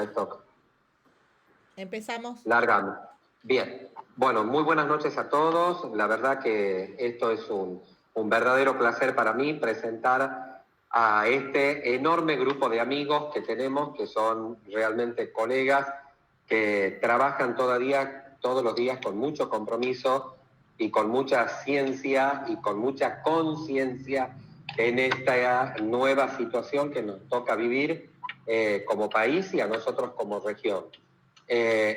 TikTok. Empezamos. Largamos. Bien. Bueno, muy buenas noches a todos. La verdad que esto es un verdadero placer para mí presentar a este enorme grupo de amigos que tenemos, que son realmente colegas, que trabajan todos los días con mucho compromiso y con mucha ciencia y con mucha conciencia en esta nueva situación que nos toca vivir como país y a nosotros como región.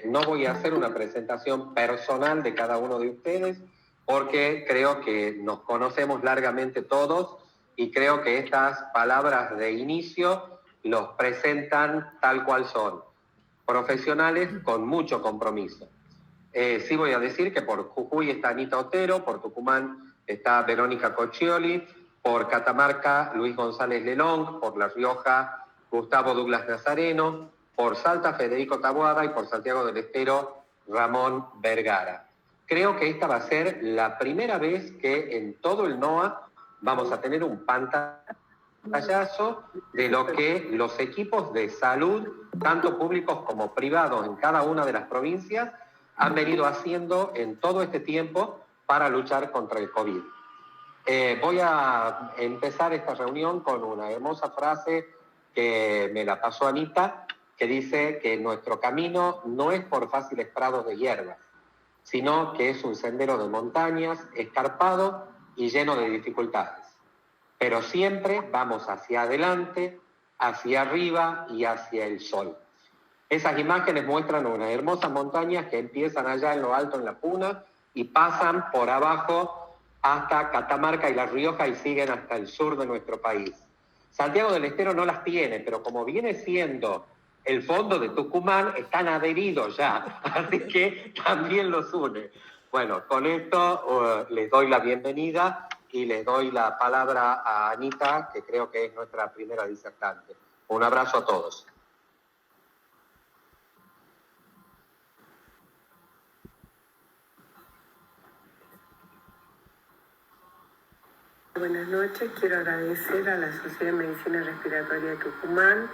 No voy a hacer una presentación personal de cada uno de ustedes porque creo que nos conocemos largamente todos y creo que estas palabras de inicio los presentan tal cual son, profesionales con mucho compromiso. Sí voy a decir que por Jujuy está Anita Otero, por Tucumán está Verónica Coccioli, por Catamarca Luis González Lelong, por La Rioja Gustavo Douglas Nazareno, por Salta Federico Taboada y por Santiago del Estero Ramón Vergara. Creo que esta va a ser la primera vez que en todo el NOA vamos a tener un pantallazo de lo que los equipos de salud, tanto públicos como privados en cada una de las provincias, han venido haciendo en todo este tiempo para luchar contra el COVID. Voy a empezar esta reunión con una hermosa frase que me la pasó Anita, que dice que nuestro camino no es por fáciles prados de hierbas, sino que es un sendero de montañas, escarpado y lleno de dificultades. Pero siempre vamos hacia adelante, hacia arriba y hacia el sol. Esas imágenes muestran unas hermosas montañas que empiezan allá en lo alto, en la Puna, y pasan por abajo hasta Catamarca y La Rioja y siguen hasta el sur de nuestro país. Santiago del Estero no las tiene, pero como viene siendo el fondo de Tucumán, están adheridos ya, así que también los une. Bueno, con esto les doy la bienvenida y les doy la palabra a Anita, que creo que es nuestra primera disertante. Un abrazo a todos. Buenas noches, quiero agradecer a la Sociedad de Medicina Respiratoria de Tucumán,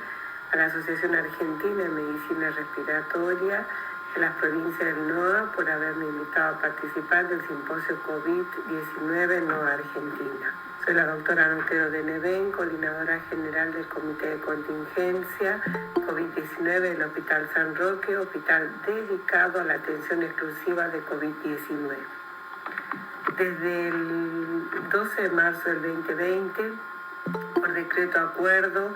a la Asociación Argentina de Medicina Respiratoria, a las provincias del NOA por haberme invitado a participar del simposio COVID-19 NOA Argentina. Soy la doctora Otero de Nevén, coordinadora general del Comité de Contingencia COVID-19 del Hospital San Roque, hospital dedicado a la atención exclusiva de COVID-19. Desde el 12 de marzo del 2020, por decreto acuerdo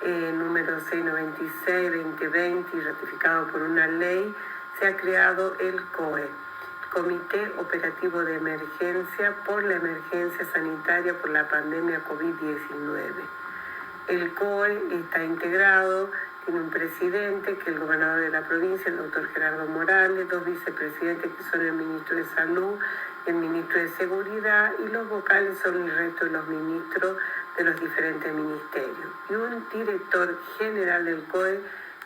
número 696-2020 y ratificado por una ley, se ha creado el COE, Comité Operativo de Emergencia por la Emergencia Sanitaria por la Pandemia COVID-19. El COE está integrado, tiene un presidente, que es el gobernador de la provincia, el doctor Gerardo Morales, dos vicepresidentes que son el ministro de Salud, el ministro de Seguridad, y los vocales son el resto de los ministros de los diferentes ministerios. Y un director general del COE,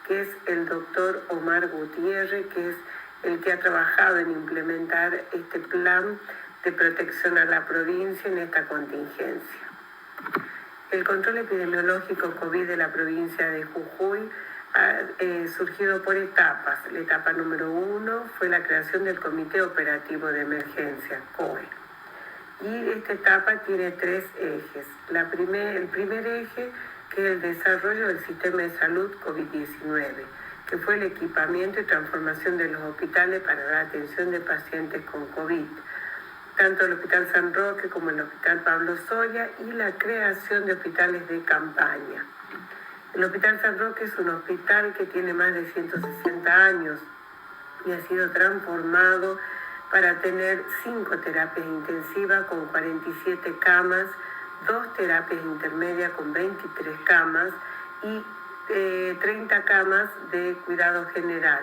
que es el doctor Omar Gutiérrez, que es el que ha trabajado en implementar este plan de protección a la provincia en esta contingencia. El control epidemiológico COVID de la provincia de Jujuy ha surgido por etapas. La etapa número 1 fue la creación del Comité Operativo de Emergencia, COE. Y esta etapa tiene 3 ejes. El primer eje, que es el desarrollo del sistema de salud COVID-19, que fue el equipamiento y transformación de los hospitales para la atención de pacientes con COVID, tanto el Hospital San Roque como el Hospital Pablo Soria, y la creación de hospitales de campaña. El Hospital San Roque es un hospital que tiene más de 160 años y ha sido transformado para tener 5 terapias intensivas con 47 camas, 2 terapias intermedias con 23 camas y 30 camas de cuidado general,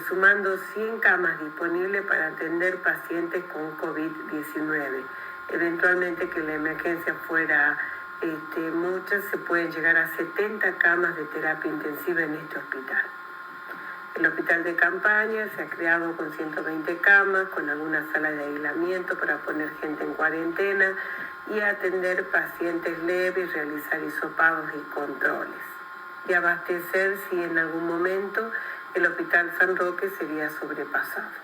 sumando 100 camas disponibles para atender pacientes con COVID-19. Eventualmente, que la emergencia fuera muchas, se pueden llegar a 70 camas de terapia intensiva en este hospital. El hospital de campaña se ha creado con 120 camas, con algunas salas de aislamiento para poner gente en cuarentena y atender pacientes leves, realizar hisopados y controles. y abastecer si en algún momento el Hospital San Roque sería sobrepasado.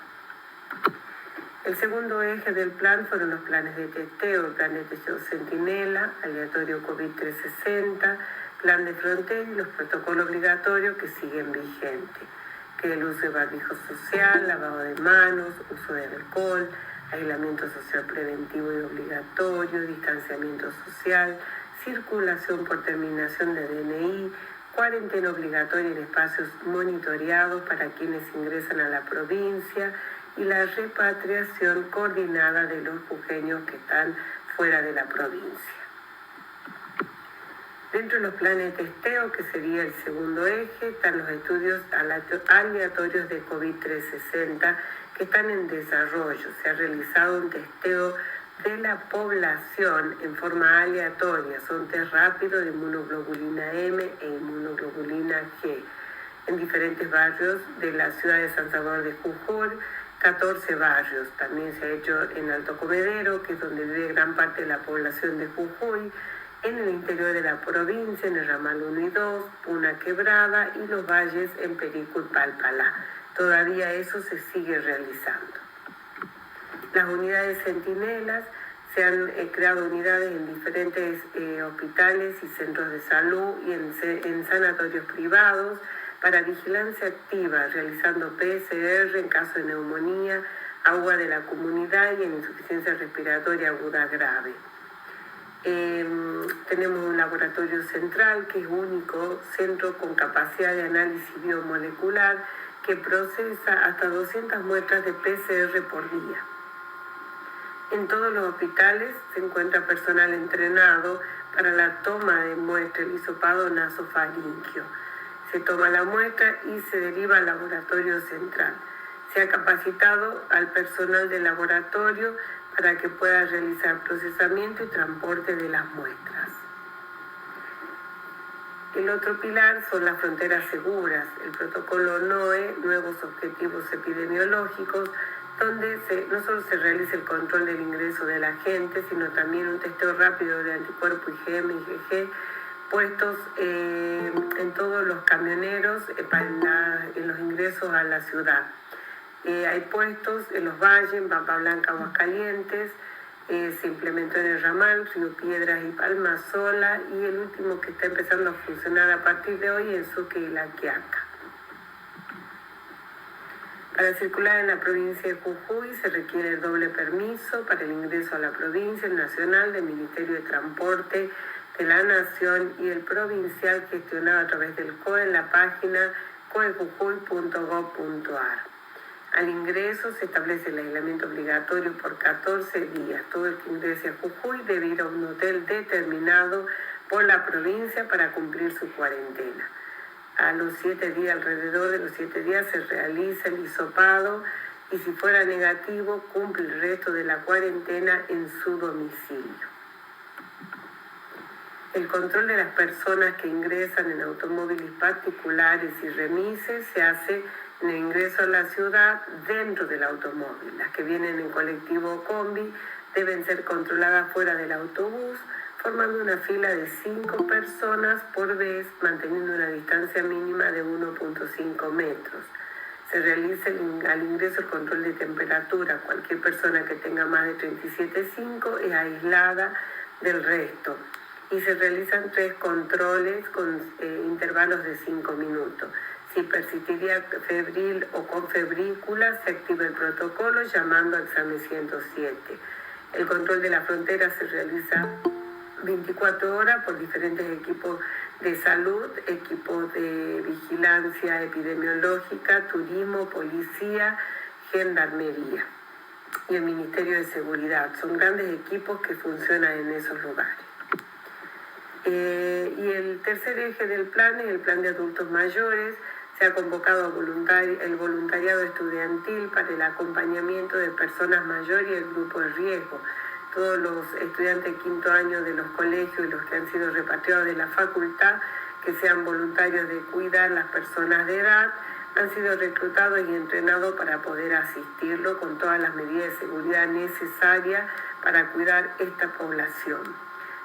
El segundo eje del plan fueron los planes de testeo, el plan de testeo Centinela, aleatorio COVID-360, plan de frontera y los protocolos obligatorios que siguen vigentes, que el uso de barbijo social, lavado de manos, uso de alcohol, aislamiento social preventivo y obligatorio, distanciamiento social, circulación por terminación de DNI, cuarentena obligatoria en espacios monitoreados para quienes ingresan a la provincia y la repatriación coordinada de los jujeños que están fuera de la provincia. Dentro de los planes de testeo, que sería el segundo eje, están los estudios aleatorios de COVID-360 que están en desarrollo. Se ha realizado un testeo de la población en forma aleatoria. Son test rápidos de inmunoglobulina M e inmunoglobulina G en diferentes barrios de la ciudad de San Salvador de Jujuy, 14 barrios. También se ha hecho en Alto Comedero, que es donde vive gran parte de la población de Jujuy, en el interior de la provincia, en el ramal 1 y 2, Puna Quebrada y los valles en Perico y Palpalá. Todavía eso se sigue realizando. Las unidades centinelas, se han creado unidades en diferentes hospitales y centros de salud y en sanatorios privados para vigilancia activa, realizando PCR en caso de neumonía, agua de la comunidad y en insuficiencia respiratoria aguda grave. Tenemos un laboratorio central que es único centro con capacidad de análisis biomolecular que procesa hasta 200 muestras de PCR por día. En todos los hospitales se encuentra personal entrenado para la toma de muestra, el hisopado nasofaríngeo. Se toma la muestra y se deriva al laboratorio central. Se ha capacitado al personal del laboratorio para que pueda realizar procesamiento y transporte de las muestras. El otro pilar son las fronteras seguras, el protocolo NOE, nuevos objetivos epidemiológicos, donde no solo se realiza el control del ingreso de la gente, sino también un testeo rápido de anticuerpos IgM y IgG puestos en todos los camioneros en los ingresos a la ciudad. Hay puestos en los valles, en Pampa Blanca, Aguascalientes, se implementó en el ramal, Río Piedras y Palma Sola, y el último que está empezando a funcionar a partir de hoy es Sucre y La Quiaca. Para circular en la provincia de Jujuy se requiere el doble permiso para el ingreso a la provincia, el nacional del Ministerio de Transporte de la Nación y el provincial gestionado a través del COE en la página coejujuy.gov.ar. Al ingreso se establece el aislamiento obligatorio por 14 días. Todo el que ingrese a Jujuy debe ir a un hotel determinado por la provincia para cumplir su cuarentena. A los 7 días, alrededor de los 7 días, se realiza el hisopado y si fuera negativo, cumple el resto de la cuarentena en su domicilio. El control de las personas que ingresan en automóviles particulares y remises se hace en el ingreso a la ciudad dentro del automóvil. Las que vienen en colectivo o combi deben ser controladas fuera del autobús, formando una fila de 5 personas por vez, manteniendo una distancia mínima de 1.5 metros. Se realiza al ingreso el control de temperatura. Cualquier persona que tenga más de 37,5 es aislada del resto. Y se realizan 3 controles con intervalos de 5 minutos. Si persistiría febril o con febrícula, se activa el protocolo llamando al examen 107. El control de la frontera se realiza 24 horas por diferentes equipos de salud, equipos de vigilancia epidemiológica, turismo, policía, gendarmería y el Ministerio de Seguridad. Son grandes equipos que funcionan en esos lugares. Y el tercer eje del plan es el plan de adultos mayores. Se ha convocado el voluntariado estudiantil para el acompañamiento de personas mayores y el grupo de riesgo. Todos los estudiantes de quinto año de los colegios y los que han sido repatriados de la facultad, que sean voluntarios de cuidar las personas de edad, han sido reclutados y entrenados para poder asistirlo con todas las medidas de seguridad necesarias para cuidar esta población.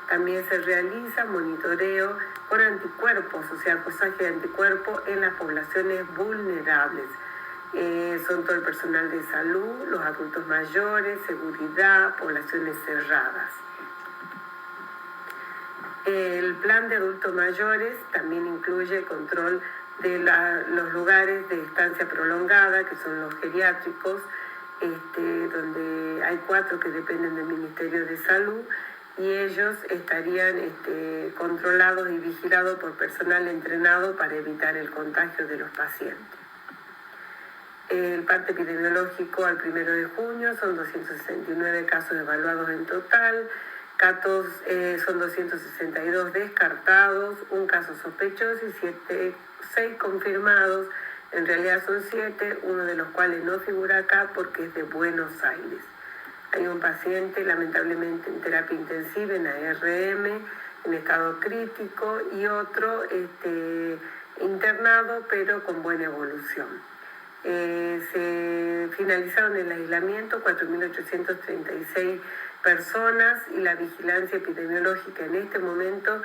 También se realiza monitoreo con anticuerpos, o sea, cosaje de anticuerpos en las poblaciones vulnerables. Son todo el personal de salud, los adultos mayores, seguridad, poblaciones cerradas. El plan de adultos mayores también incluye el control de los lugares de estancia prolongada, que son los geriátricos, donde hay 4 que dependen del Ministerio de Salud, y ellos estarían controlados y vigilados por personal entrenado para evitar el contagio de los pacientes. El parte epidemiológico al 1 de junio son 269 casos evaluados en total, son 262 descartados, un caso sospechoso y 6 confirmados. En realidad son 7, uno de los cuales no figura acá porque es de Buenos Aires. Hay un paciente lamentablemente en terapia intensiva, en ARM, en estado crítico, y otro internado pero con buena evolución. Se finalizaron el aislamiento 4.836 personas y la vigilancia epidemiológica en este momento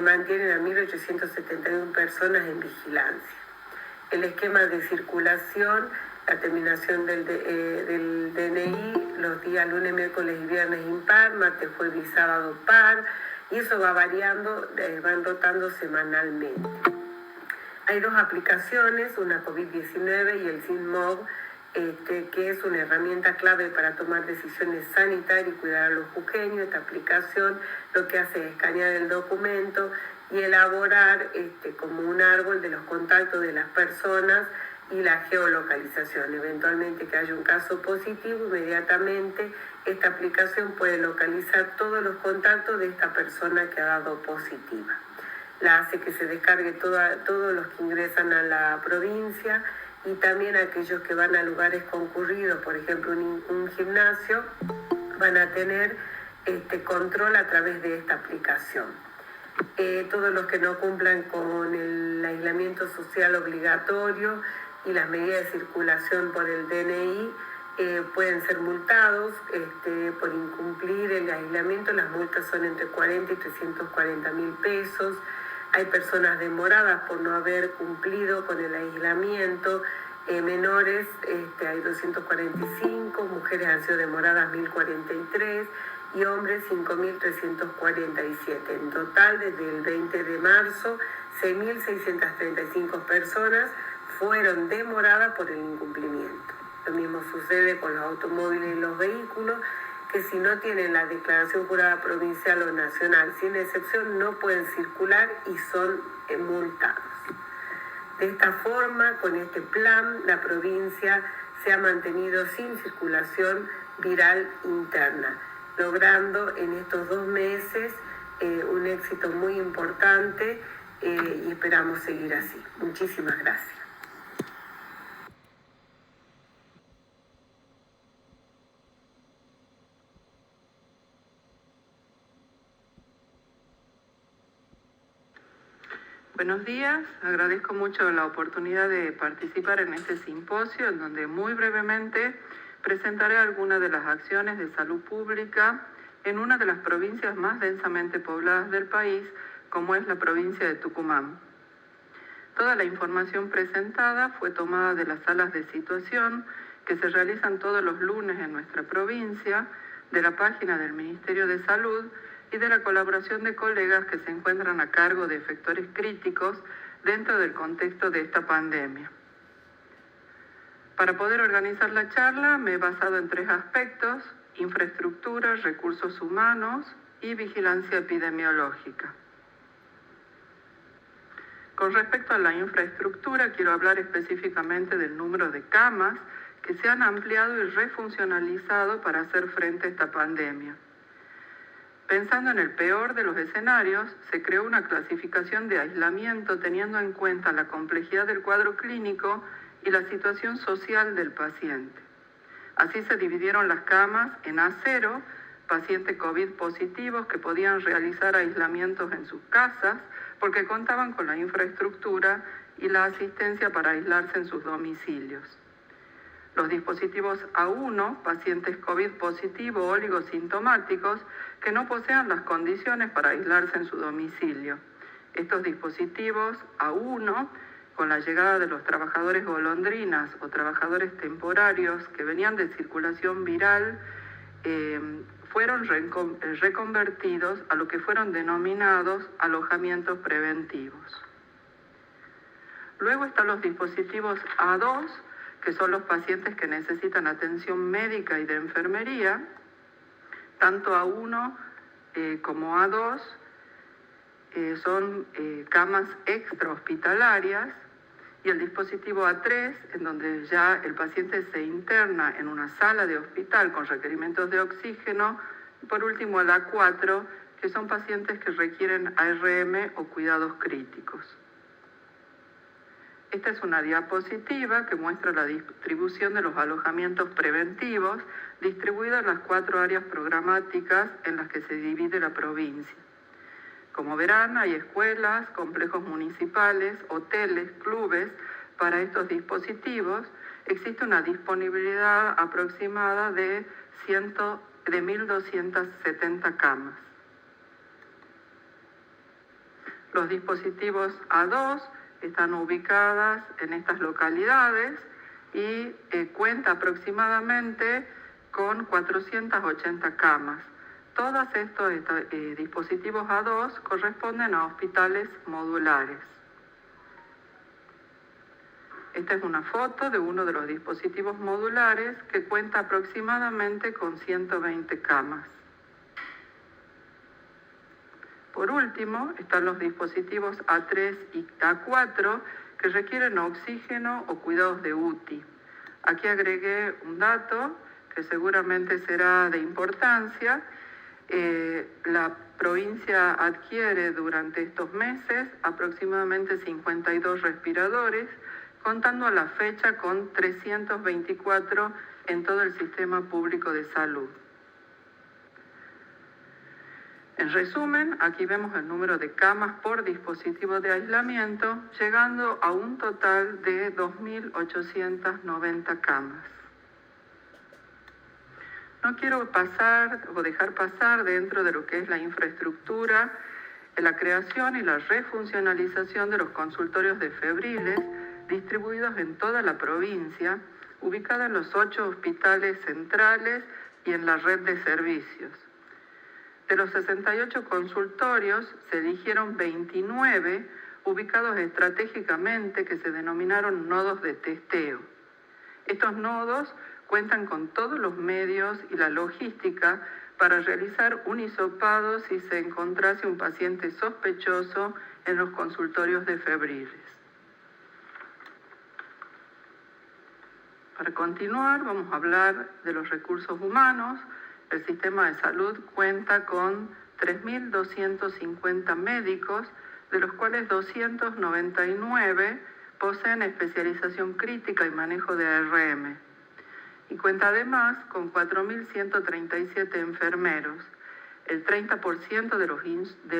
mantiene a 1.871 personas en vigilancia. El esquema de circulación, la terminación del DNI, los días lunes, miércoles y viernes impar, martes, jueves y sábado par, y eso va variando, van rotando semanalmente. Hay 2 aplicaciones, una COVID-19 y el SINMOB, que es una herramienta clave para tomar decisiones sanitarias y cuidar a los jujeños. Esta aplicación lo que hace es escanear el documento y elaborar como un árbol de los contactos de las personas y la geolocalización. Eventualmente que haya un caso positivo, inmediatamente esta aplicación puede localizar todos los contactos de esta persona que ha dado positiva. La hace que se descargue todos los que ingresan a la provincia y también aquellos que van a lugares concurridos, por ejemplo un gimnasio, van a tener control a través de esta aplicación. Todos los que no cumplan con el aislamiento social obligatorio y las medidas de circulación por el DNI pueden ser multados por incumplir el aislamiento. Las multas son entre 40 y 340.000 pesos. Hay personas demoradas por no haber cumplido con el aislamiento, menores hay 245, mujeres han sido demoradas 1.043 y hombres 5.347. En total, desde el 20 de marzo, 6.635 personas fueron demoradas por el incumplimiento. Lo mismo sucede con los automóviles y los vehículos, que si no tienen la declaración jurada provincial o nacional, sin excepción, no pueden circular y son multados. De esta forma, con este plan, la provincia se ha mantenido sin circulación viral interna, logrando en estos 2 meses un éxito muy importante y esperamos seguir así. Muchísimas gracias. Buenos días, agradezco mucho la oportunidad de participar en este simposio en donde muy brevemente presentaré algunas de las acciones de salud pública en una de las provincias más densamente pobladas del país, como es la provincia de Tucumán. Toda la información presentada fue tomada de las salas de situación que se realizan todos los lunes en nuestra provincia, de la página del Ministerio de Salud y de la colaboración de colegas que se encuentran a cargo de efectores críticos dentro del contexto de esta pandemia. Para poder organizar la charla me he basado en 3 aspectos: infraestructura, recursos humanos y vigilancia epidemiológica. Con respecto a la infraestructura, quiero hablar específicamente del número de camas que se han ampliado y refuncionalizado para hacer frente a esta pandemia. Pensando en el peor de los escenarios, se creó una clasificación de aislamiento teniendo en cuenta la complejidad del cuadro clínico y la situación social del paciente. Así se dividieron las camas en A0, pacientes COVID positivos que podían realizar aislamientos en sus casas porque contaban con la infraestructura y la asistencia para aislarse en sus domicilios. Los dispositivos A1, pacientes COVID positivo o oligosintomáticos que no posean las condiciones para aislarse en su domicilio. Estos dispositivos A1, con la llegada de los trabajadores golondrinas o trabajadores temporarios que venían de circulación viral, fueron reconvertidos a lo que fueron denominados alojamientos preventivos. Luego están los dispositivos A2, que son los pacientes que necesitan atención médica y de enfermería. Tanto A1 como A2 son camas extrahospitalarias, y el dispositivo A3, en donde ya el paciente se interna en una sala de hospital con requerimientos de oxígeno, y por último el A4, que son pacientes que requieren ARM o cuidados críticos. Esta es una diapositiva que muestra la distribución de los alojamientos preventivos distribuidos en las 4 áreas programáticas en las que se divide la provincia. Como verán, hay escuelas, complejos municipales, hoteles, clubes para estos dispositivos. Existe una disponibilidad aproximada de 1.270 camas. Los dispositivos A2 están ubicadas en estas localidades y cuenta aproximadamente con 480 camas. Todos estos dispositivos A2 corresponden a hospitales modulares. Esta es una foto de uno de los dispositivos modulares que cuenta aproximadamente con 120 camas. Por último, están los dispositivos A3 y A4 que requieren oxígeno o cuidados de UTI. Aquí agregué un dato que seguramente será de importancia. La provincia adquiere durante estos meses aproximadamente 52 respiradores, contando a la fecha con 324 en todo el sistema público de salud. En resumen, aquí vemos el número de camas por dispositivo de aislamiento, llegando a un total de 2.890 camas. No quiero dejar pasar dentro de lo que es la infraestructura, la creación y la refuncionalización de los consultorios de febriles distribuidos en toda la provincia, ubicada en los 8 hospitales centrales y en la red de servicios. De los 68 consultorios se eligieron 29 ubicados estratégicamente que se denominaron nodos de testeo. Estos nodos cuentan con todos los medios y la logística para realizar un hisopado si se encontrase un paciente sospechoso en los consultorios de febriles. Para continuar, vamos a hablar de los recursos humanos. El sistema de salud cuenta con 3.250 médicos, de los cuales 299 poseen especialización crítica y manejo de ARM. Y cuenta además con 4.137 enfermeros. El 30% de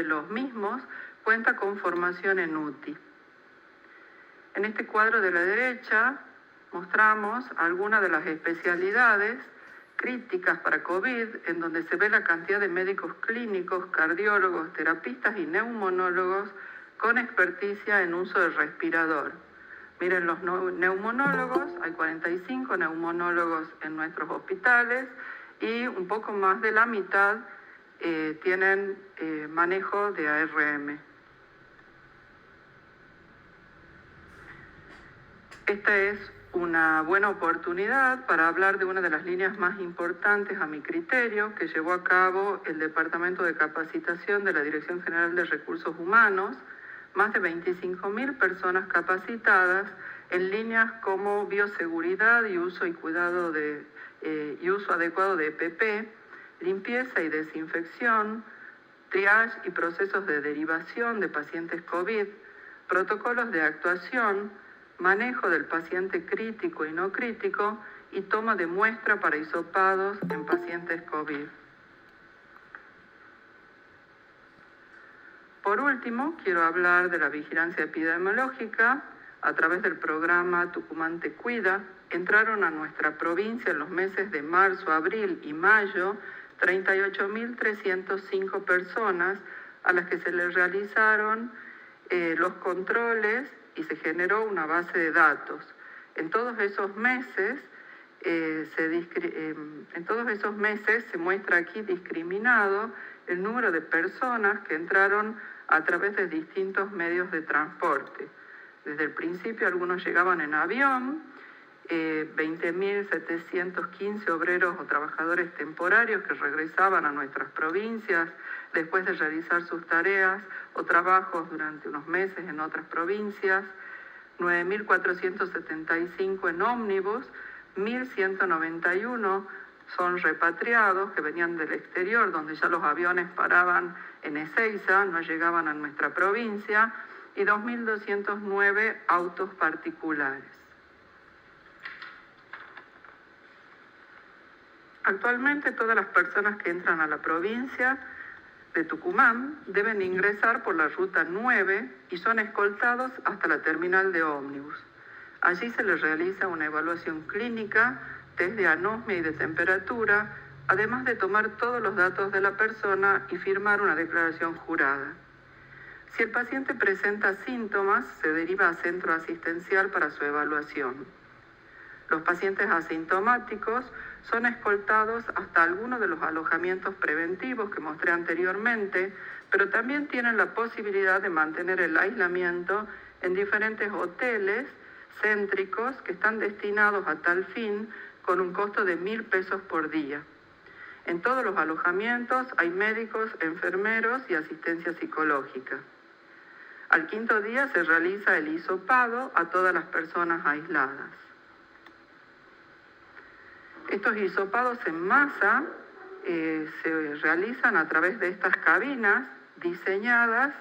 los mismos cuenta con formación en UTI. En este cuadro de la derecha mostramos algunas de las especialidades críticas para COVID, en donde se ve la cantidad de médicos clínicos, cardiólogos, terapistas y neumonólogos con experticia en uso de respirador. Miren los neumonólogos, hay 45 neumonólogos en nuestros hospitales y un poco más de la mitad tienen manejo de ARM. Esta es una buena oportunidad para hablar de una de las líneas más importantes a mi criterio que llevó a cabo el Departamento de Capacitación de la Dirección General de Recursos Humanos, más de 25.000 personas capacitadas en líneas como bioseguridad y uso adecuado de EPP, limpieza y desinfección, triage y procesos de derivación de pacientes COVID, protocolos de actuación, manejo del paciente crítico y no crítico y toma de muestra para hisopados en pacientes COVID. Por último, quiero hablar de la vigilancia epidemiológica. a través del programa Tucumán Te Cuida, entraron a nuestra provincia en los meses de marzo, abril y mayo 38.305 personas a las que se les realizaron los controles y se generó una base de datos. En todos esos meses se muestra aquí discriminado el número de personas que entraron a través de distintos medios de transporte. Desde el principio algunos llegaban en avión, 20.715 obreros o trabajadores temporarios que regresaban a nuestras provincias después de realizar sus tareas o trabajos durante unos meses en otras provincias, 9.475 en ómnibus, 1.191 son repatriados que venían del exterior, donde ya los aviones paraban en Ezeiza, no llegaban a nuestra provincia, y 2.209 autos particulares. Actualmente todas las personas que entran a la provincia de Tucumán deben ingresar por la ruta 9 y son escoltados hasta la terminal de ómnibus. Allí se les realiza una evaluación clínica, test de anosmia y de temperatura, además de tomar todos los datos de la persona y firmar una declaración jurada. Si el paciente presenta síntomas, se deriva a centro asistencial para su evaluación. Los pacientes asintomáticos son escoltados hasta alguno de los alojamientos preventivos que mostré anteriormente, pero también tienen la posibilidad de mantener el aislamiento en diferentes hoteles céntricos que están destinados a tal fin con un costo de 1.000 pesos por día. En todos los alojamientos hay médicos, enfermeros y asistencia psicológica. Al quinto día se realiza el hisopado a todas las personas aisladas. Estos hisopados en masa se realizan a través de estas cabinas diseñadas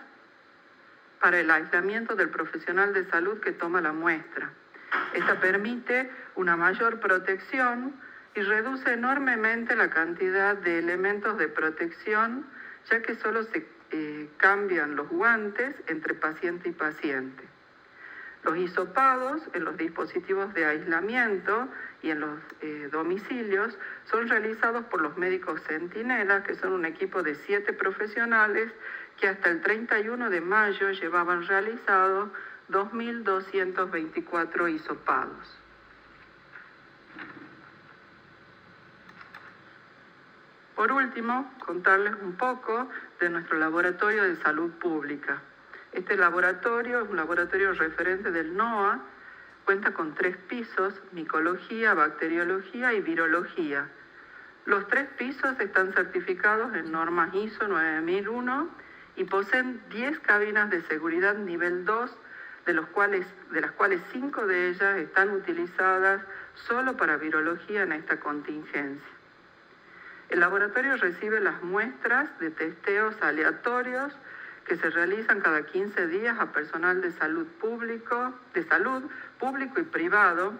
para el aislamiento del profesional de salud que toma la muestra. Esta permite una mayor protección y reduce enormemente la cantidad de elementos de protección, ya que solo se cambian los guantes entre paciente y paciente. Los hisopados en los dispositivos de aislamiento y en los domicilios son realizados por los médicos centinelas, que son un equipo de 7 profesionales que hasta el 31 de mayo llevaban realizados 2.224 hisopados. Por último, contarles un poco de nuestro laboratorio de salud pública. Este laboratorio es un laboratorio referente del NOA, cuenta con 3 pisos, micología, bacteriología y virología. Los 3 pisos están certificados en normas ISO 9001 y poseen 10 cabinas de seguridad nivel 2, de las cuales 5 de ellas están utilizadas solo para virología en esta contingencia. El laboratorio recibe las muestras de testeos aleatorios que se realizan cada 15 días a personal de salud público y privado,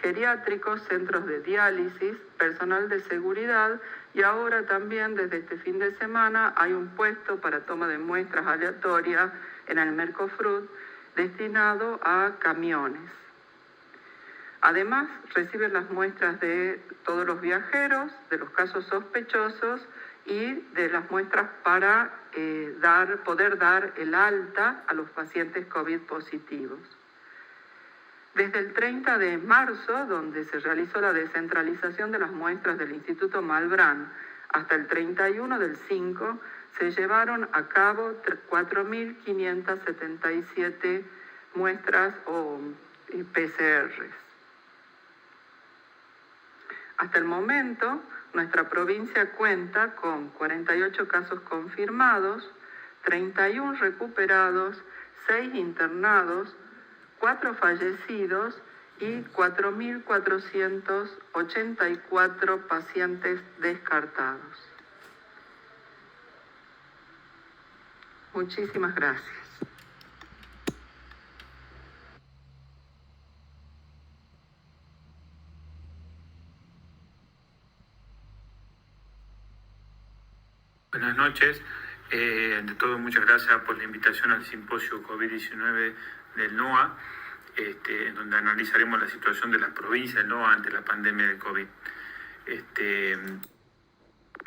geriátricos, centros de diálisis, personal de seguridad, y ahora también desde este fin de semana hay un puesto para toma de muestras aleatorias en el Mercofrut destinado a camiones. Además, reciben las muestras de todos los viajeros, de los casos sospechosos y de las muestras para poder dar el alta a los pacientes COVID positivos. Desde el 30 de marzo, donde se realizó la descentralización de las muestras del Instituto Malbrán, hasta el 31 del 5, se llevaron a cabo 4.577 muestras o PCRs. Hasta el momento, nuestra provincia cuenta con 48 casos confirmados, 31 recuperados, 6 internados, 4 fallecidos y 4.484 pacientes descartados. Muchísimas gracias. Buenas noches. Ante todo, muchas gracias por la invitación al simposio COVID-19 del NOA. en donde analizaremos la situación de las provincias, ¿no?, ante la pandemia de COVID.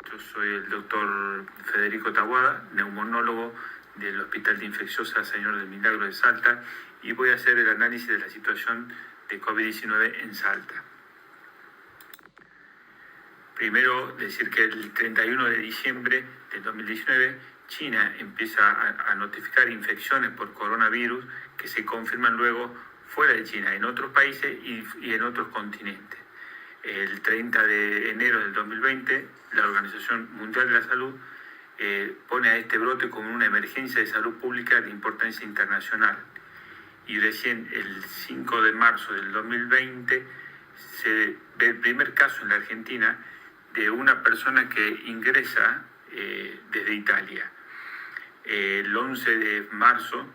Yo soy el doctor Federico Taboada, neumonólogo del Hospital de Infecciosa Señor del Milagro de Salta, y voy a hacer el análisis de la situación de COVID-19 en Salta. Primero, decir que el 31 de diciembre de 2019, China empieza a notificar infecciones por coronavirus que se confirman luego fuera de China, en otros países y en otros continentes. El 30 de enero del 2020, la Organización Mundial de la Salud pone a este brote como una emergencia de salud pública de importancia internacional. Y recién el 5 de marzo del 2020 se ve el primer caso en la Argentina de una persona que ingresa desde Italia. El 11 de marzo,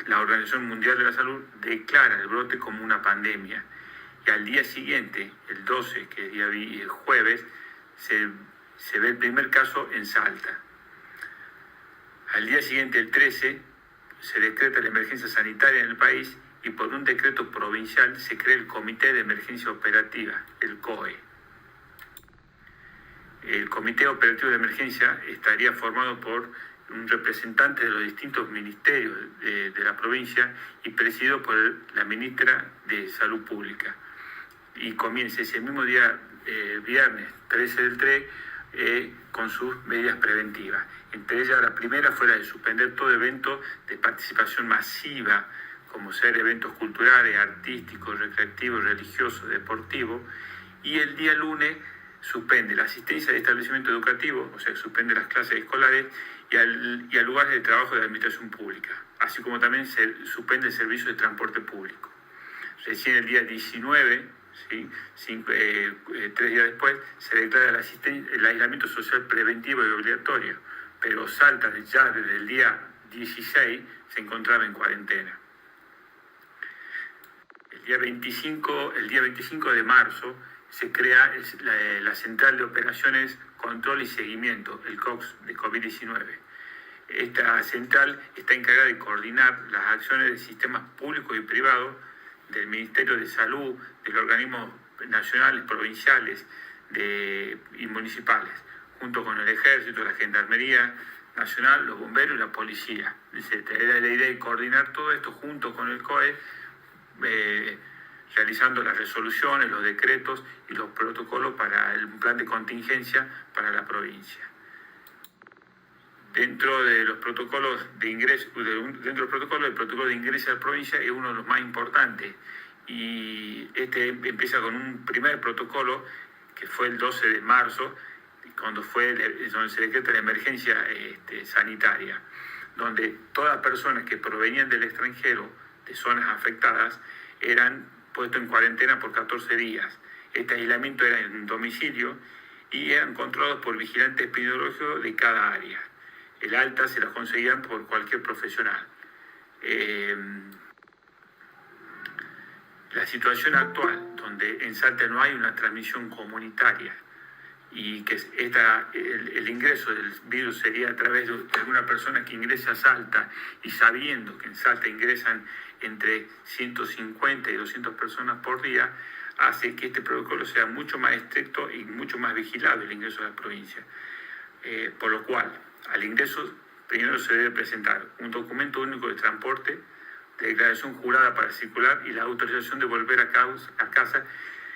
la Organización Mundial de la Salud declara el brote como una pandemia. Y al día siguiente, el 12, que es día jueves, se ve el primer caso en Salta. Al día siguiente, el 13, se decreta la emergencia sanitaria en el país y por un decreto provincial se crea el Comité de Emergencia Operativa, el COE. El Comité Operativo de Emergencia estaría formado por un representante de los distintos ministerios de la provincia y presidido por la ministra de Salud Pública. Y comienza ese mismo día, viernes 13 del 3, con sus medidas preventivas. Entre ellas, la primera fue la de suspender todo evento de participación masiva, como ser eventos culturales, artísticos, recreativos, religiosos, deportivos, y el día lunes suspende la asistencia de establecimientos educativos, o sea, suspende las clases escolares y a lugares de trabajo de la administración pública, así como también se suspende el servicio de transporte público. Recién el día 19, 3 días después, se declara el aislamiento social preventivo y obligatorio, pero Salta ya desde el día 16 se encontraba en cuarentena. El día 25 de marzo se crea la Central de Operaciones, Control y Seguimiento, el COX de COVID-19. Esta central está encargada de coordinar las acciones de sistemas públicos y privados del Ministerio de Salud, de los organismos nacionales, provinciales y municipales, junto con el Ejército, la Gendarmería Nacional, los bomberos y la policía. Era la idea de coordinar todo esto junto con el COE, realizando las resoluciones, los decretos y los protocolos para el plan de contingencia para la provincia. Dentro de los protocolos de ingreso, el protocolo de ingreso a la provincia es uno de los más importantes. Y este empieza con un primer protocolo que fue el 12 de marzo, donde se decreta la emergencia sanitaria, donde todas las personas que provenían del extranjero, de zonas afectadas, eran puestos en cuarentena por 14 días. Este aislamiento era en domicilio y eran controlados por vigilantes epidemiológicos de cada área. El alta se la conseguían por cualquier profesional. La situación actual, donde en Salta no hay una transmisión comunitaria y que el ingreso del virus sería a través de alguna persona que ingresa a Salta, y sabiendo que en Salta ingresan entre 150 y 200 personas por día, hace que este protocolo sea mucho más estricto y mucho más vigilado el ingreso a la provincia. Por lo cual, al ingreso primero se debe presentar un documento único de transporte, declaración jurada para circular y la autorización de volver a casa,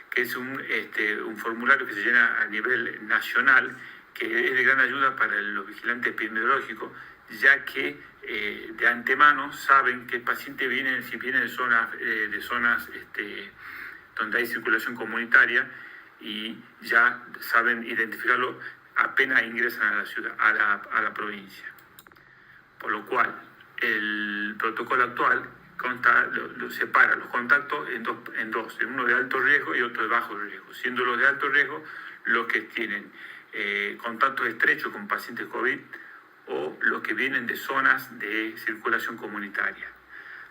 que es un formulario que se llena a nivel nacional, que es de gran ayuda para los vigilantes epidemiológicos, ya que de antemano saben que el paciente si viene de zonas donde hay circulación comunitaria, y ya saben identificarlo apenas ingresan a la ciudad, a la provincia. Por lo cual, el protocolo actual lo separa los contactos en dos, uno de alto riesgo y otro de bajo riesgo, siendo los de alto riesgo los que tienen contactos estrechos con pacientes COVID o los que vienen de zonas de circulación comunitaria.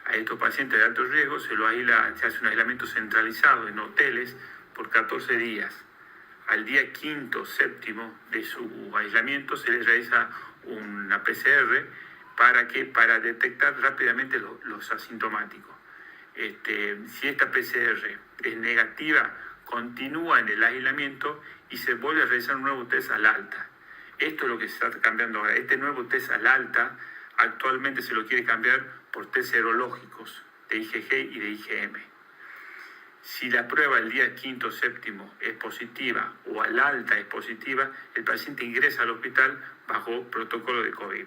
A estos pacientes de alto riesgo se hace un aislamiento centralizado en hoteles por 14 días. Al día quinto, séptimo de su aislamiento se les realiza una PCR para detectar rápidamente los asintomáticos. si esta PCR es negativa, continúa en el aislamiento y se vuelve a realizar un nuevo test al alta. Esto es lo que se está cambiando ahora. Este nuevo test al alta actualmente se lo quiere cambiar por test serológicos de IgG y de IgM. Si la prueba el día quinto o séptimo es positiva o al alta es positiva, el paciente ingresa al hospital bajo protocolo de COVID.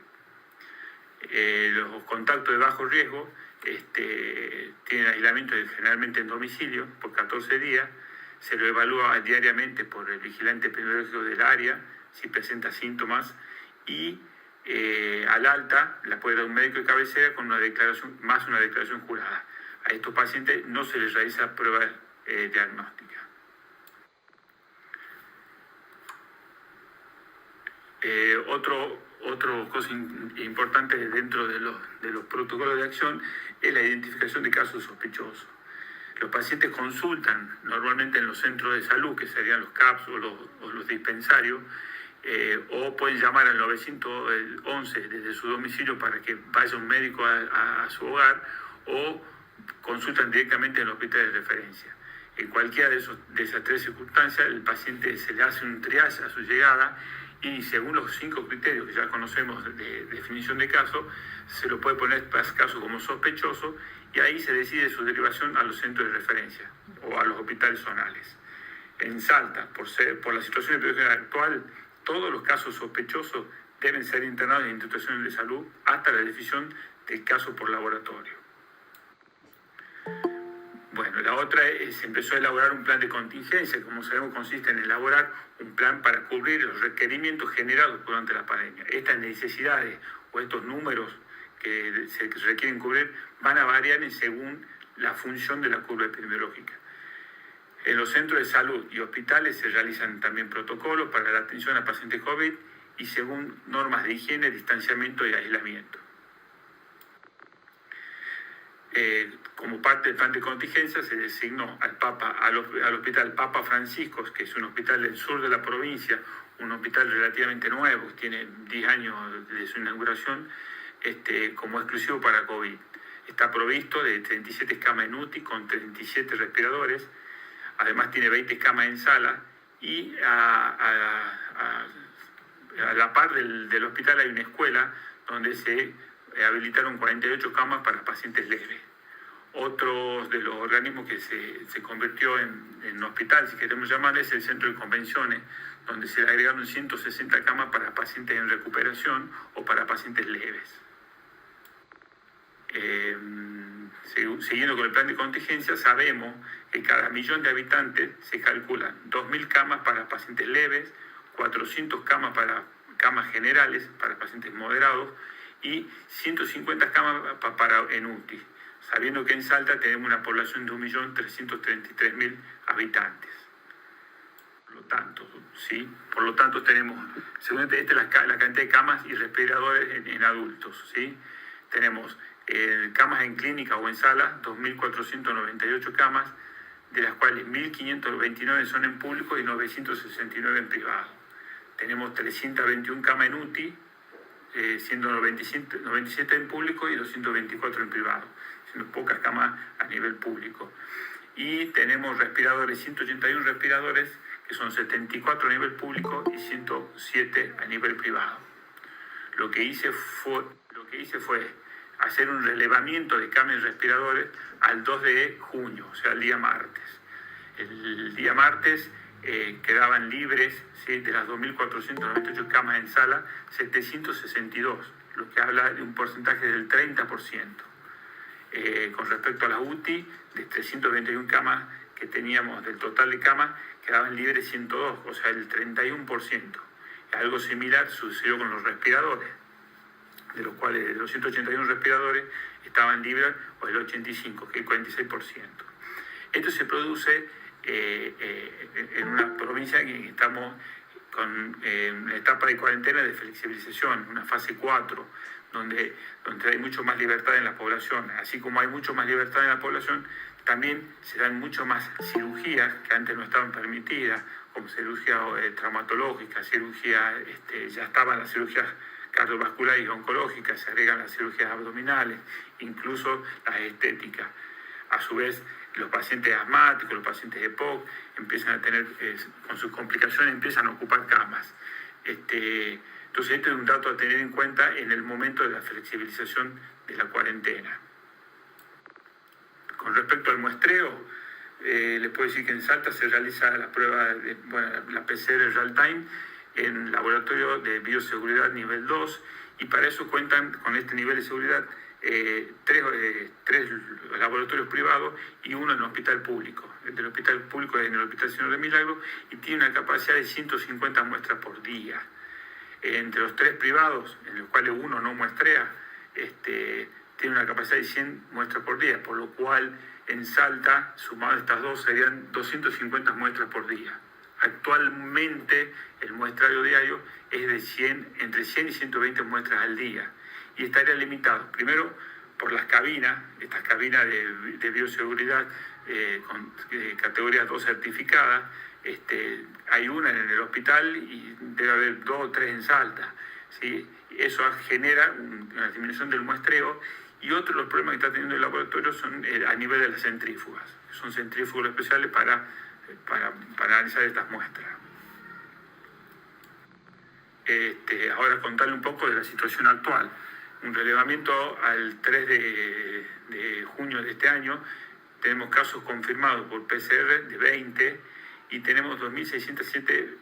Los contactos de bajo riesgo tienen aislamiento generalmente en domicilio por 14 días. Se lo evalúa diariamente por el vigilante epidemiológico del área si presenta síntomas y al alta la puede dar un médico de cabecera con una declaración jurada. A estos pacientes no se les realiza prueba diagnóstica. Otra cosa importante dentro de los protocolos de acción es la identificación de casos sospechosos. Los pacientes consultan normalmente en los centros de salud, que serían los CAPS o los dispensarios, o pueden llamar al 911 desde su domicilio para que vaya un médico a su hogar, o consultan directamente en el hospital de referencia. En cualquiera de esas tres circunstancias, el paciente se le hace un triage a su llegada y según los 5 criterios que ya conocemos de definición de caso, se lo puede poner para ese caso como sospechoso y ahí se decide su derivación a los centros de referencia o a los hospitales zonales. En Salta, por la situación epidemiológica actual, todos los casos sospechosos deben ser internados en instituciones de salud hasta la definición del caso por laboratorio. Bueno, la otra se empezó a elaborar un plan de contingencia, que como sabemos consiste en elaborar un plan para cubrir los requerimientos generados durante la pandemia. Estas necesidades o estos números que se requieren cubrir van a variar según la función de la curva epidemiológica. En los centros de salud y hospitales se realizan también protocolos para la atención a pacientes COVID y según normas de higiene, distanciamiento y aislamiento. Como parte del plan de contingencia se designó al hospital Papa Francisco, que es un hospital del sur de la provincia, un hospital relativamente nuevo, tiene 10 años desde su inauguración, como exclusivo para COVID. Está provisto de 37 camas en UTI con 37 respiradores, además tiene 20 camas en sala y a la par del hospital hay una escuela donde se habilitaron 48 camas para pacientes leves. Otro de los organismos que se convirtió en hospital, si queremos llamarle, es el Centro de Convenciones, donde se le agregaron 160 camas para pacientes en recuperación o para pacientes leves. Siguiendo con el plan de contingencia, sabemos que cada 1.000.000 de habitantes se calculan 2.000 camas para pacientes leves, 400 camas generales para pacientes moderados y 150 camas en UTI, sabiendo que en Salta tenemos una población de 1.333.000 habitantes. Por lo tanto tenemos, seguramente esta es la cantidad de camas y respiradores en adultos, ¿sí? Tenemos camas en clínica o en sala, 2.498 camas, de las cuales 1.529 son en público y 969 en privado. Tenemos 321 camas en UTI, siendo 97 en público y 224 en privado, siendo pocas camas a nivel público. Y tenemos 181 respiradores, que son 74 a nivel público y 107 a nivel privado. Lo que hice fue hacer un relevamiento de camas y respiradores al 2 de junio, o sea, el día martes. El día martes quedaban libres, ¿sí?, de las 2.498 camas en sala, 762, lo que habla de un porcentaje del 30%. Con respecto a la UTI, de 321 camas que teníamos del total de camas, quedaban libres 102, o sea, el 31%. Algo similar sucedió con los respiradores, de los cuales de los 181 respiradores estaban libres o el 85, que es el 46%. Esto se produce en una provincia en que estamos con una etapa de cuarentena de flexibilización, una fase 4, donde hay mucho más libertad en la población. Así como hay mucho más libertad en la población, también se dan mucho más cirugías que antes no estaban permitidas, como cirugía traumatológica, ya estaban las cirugías cardiovasculares y oncológicas, se agregan las cirugías abdominales, incluso las estéticas. A su vez, los pacientes asmáticos, los pacientes EPOC, empiezan a tener, con sus complicaciones, empiezan a ocupar camas. Entonces, este es un dato a tener en cuenta en el momento de la flexibilización de la cuarentena. Con respecto al muestreo, les puedo decir que en Salta se realiza la prueba, la PCR real time en laboratorio de bioseguridad nivel 2, y para eso cuentan con este nivel de seguridad tres laboratorios privados y uno en el hospital público. El del hospital público es en el Hospital Señor de Milagro y tiene una capacidad de 150 muestras por día. Entre los tres privados, en los cuales uno no muestrea, tiene una capacidad de 100 muestras por día, por lo cual en Salta, sumado estas dos, serían 250 muestras por día. Actualmente el muestrario diario es de entre 100 y 120 muestras al día, y estaría limitado, primero, por las cabinas, estas cabinas de bioseguridad con categoría 2 certificada. Hay una en el hospital y debe haber 2 o 3 en Salta, ¿sí? Eso genera una disminución del muestreo. Y otro de los problemas que está teniendo el laboratorio son a nivel de las centrífugas. Son centrífugas especiales para analizar estas muestras. Ahora contarle un poco de la situación actual. Un relevamiento al 3 de junio de este año, tenemos casos confirmados por PCR de 20 y tenemos 2.607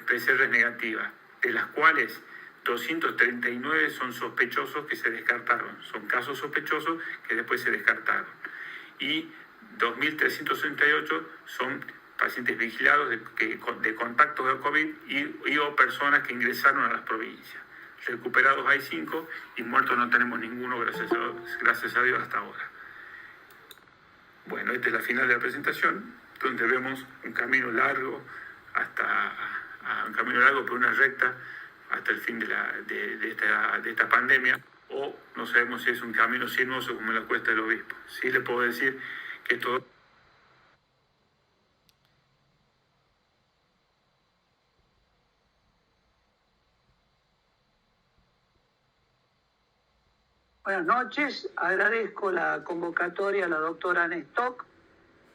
PCR negativas, de las cuales 239 son sospechosos que se descartaron, son casos sospechosos que después se descartaron. Y 2.368 son pacientes vigilados de contactos de COVID y o personas que ingresaron a las provincias. Recuperados hay 5 y muertos no tenemos ninguno, gracias a Dios hasta ahora. Bueno, esta es la final de la presentación, donde vemos un camino largo, por una recta, hasta el fin de esta pandemia, o no sabemos si es un camino sinuoso como en la Cuesta del Obispo. Sí le puedo decir que todo... Buenas noches, agradezco la convocatoria a la doctora Nestock.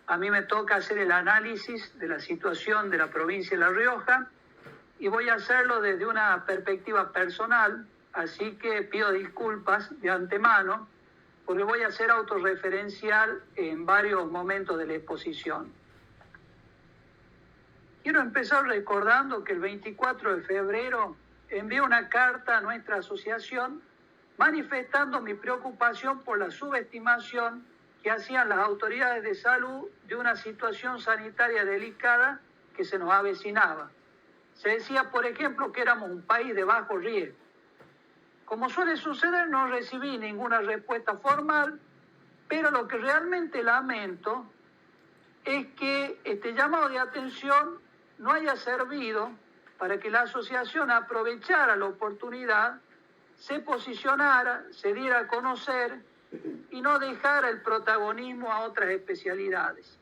A mí me toca hacer el análisis de la situación de la provincia de La Rioja y voy a hacerlo desde una perspectiva personal, así que pido disculpas de antemano porque voy a ser autorreferencial en varios momentos de la exposición. Quiero empezar recordando que el 24 de febrero envié una carta a nuestra asociación manifestando mi preocupación por la subestimación que hacían las autoridades de salud de una situación sanitaria delicada que se nos avecinaba. Se decía, por ejemplo, que éramos un país de bajo riesgo. Como suele suceder, no recibí ninguna respuesta formal, pero lo que realmente lamento es que este llamado de atención no haya servido para que la asociación aprovechara la oportunidad, se posicionara, se diera a conocer y no dejara el protagonismo a otras especialidades.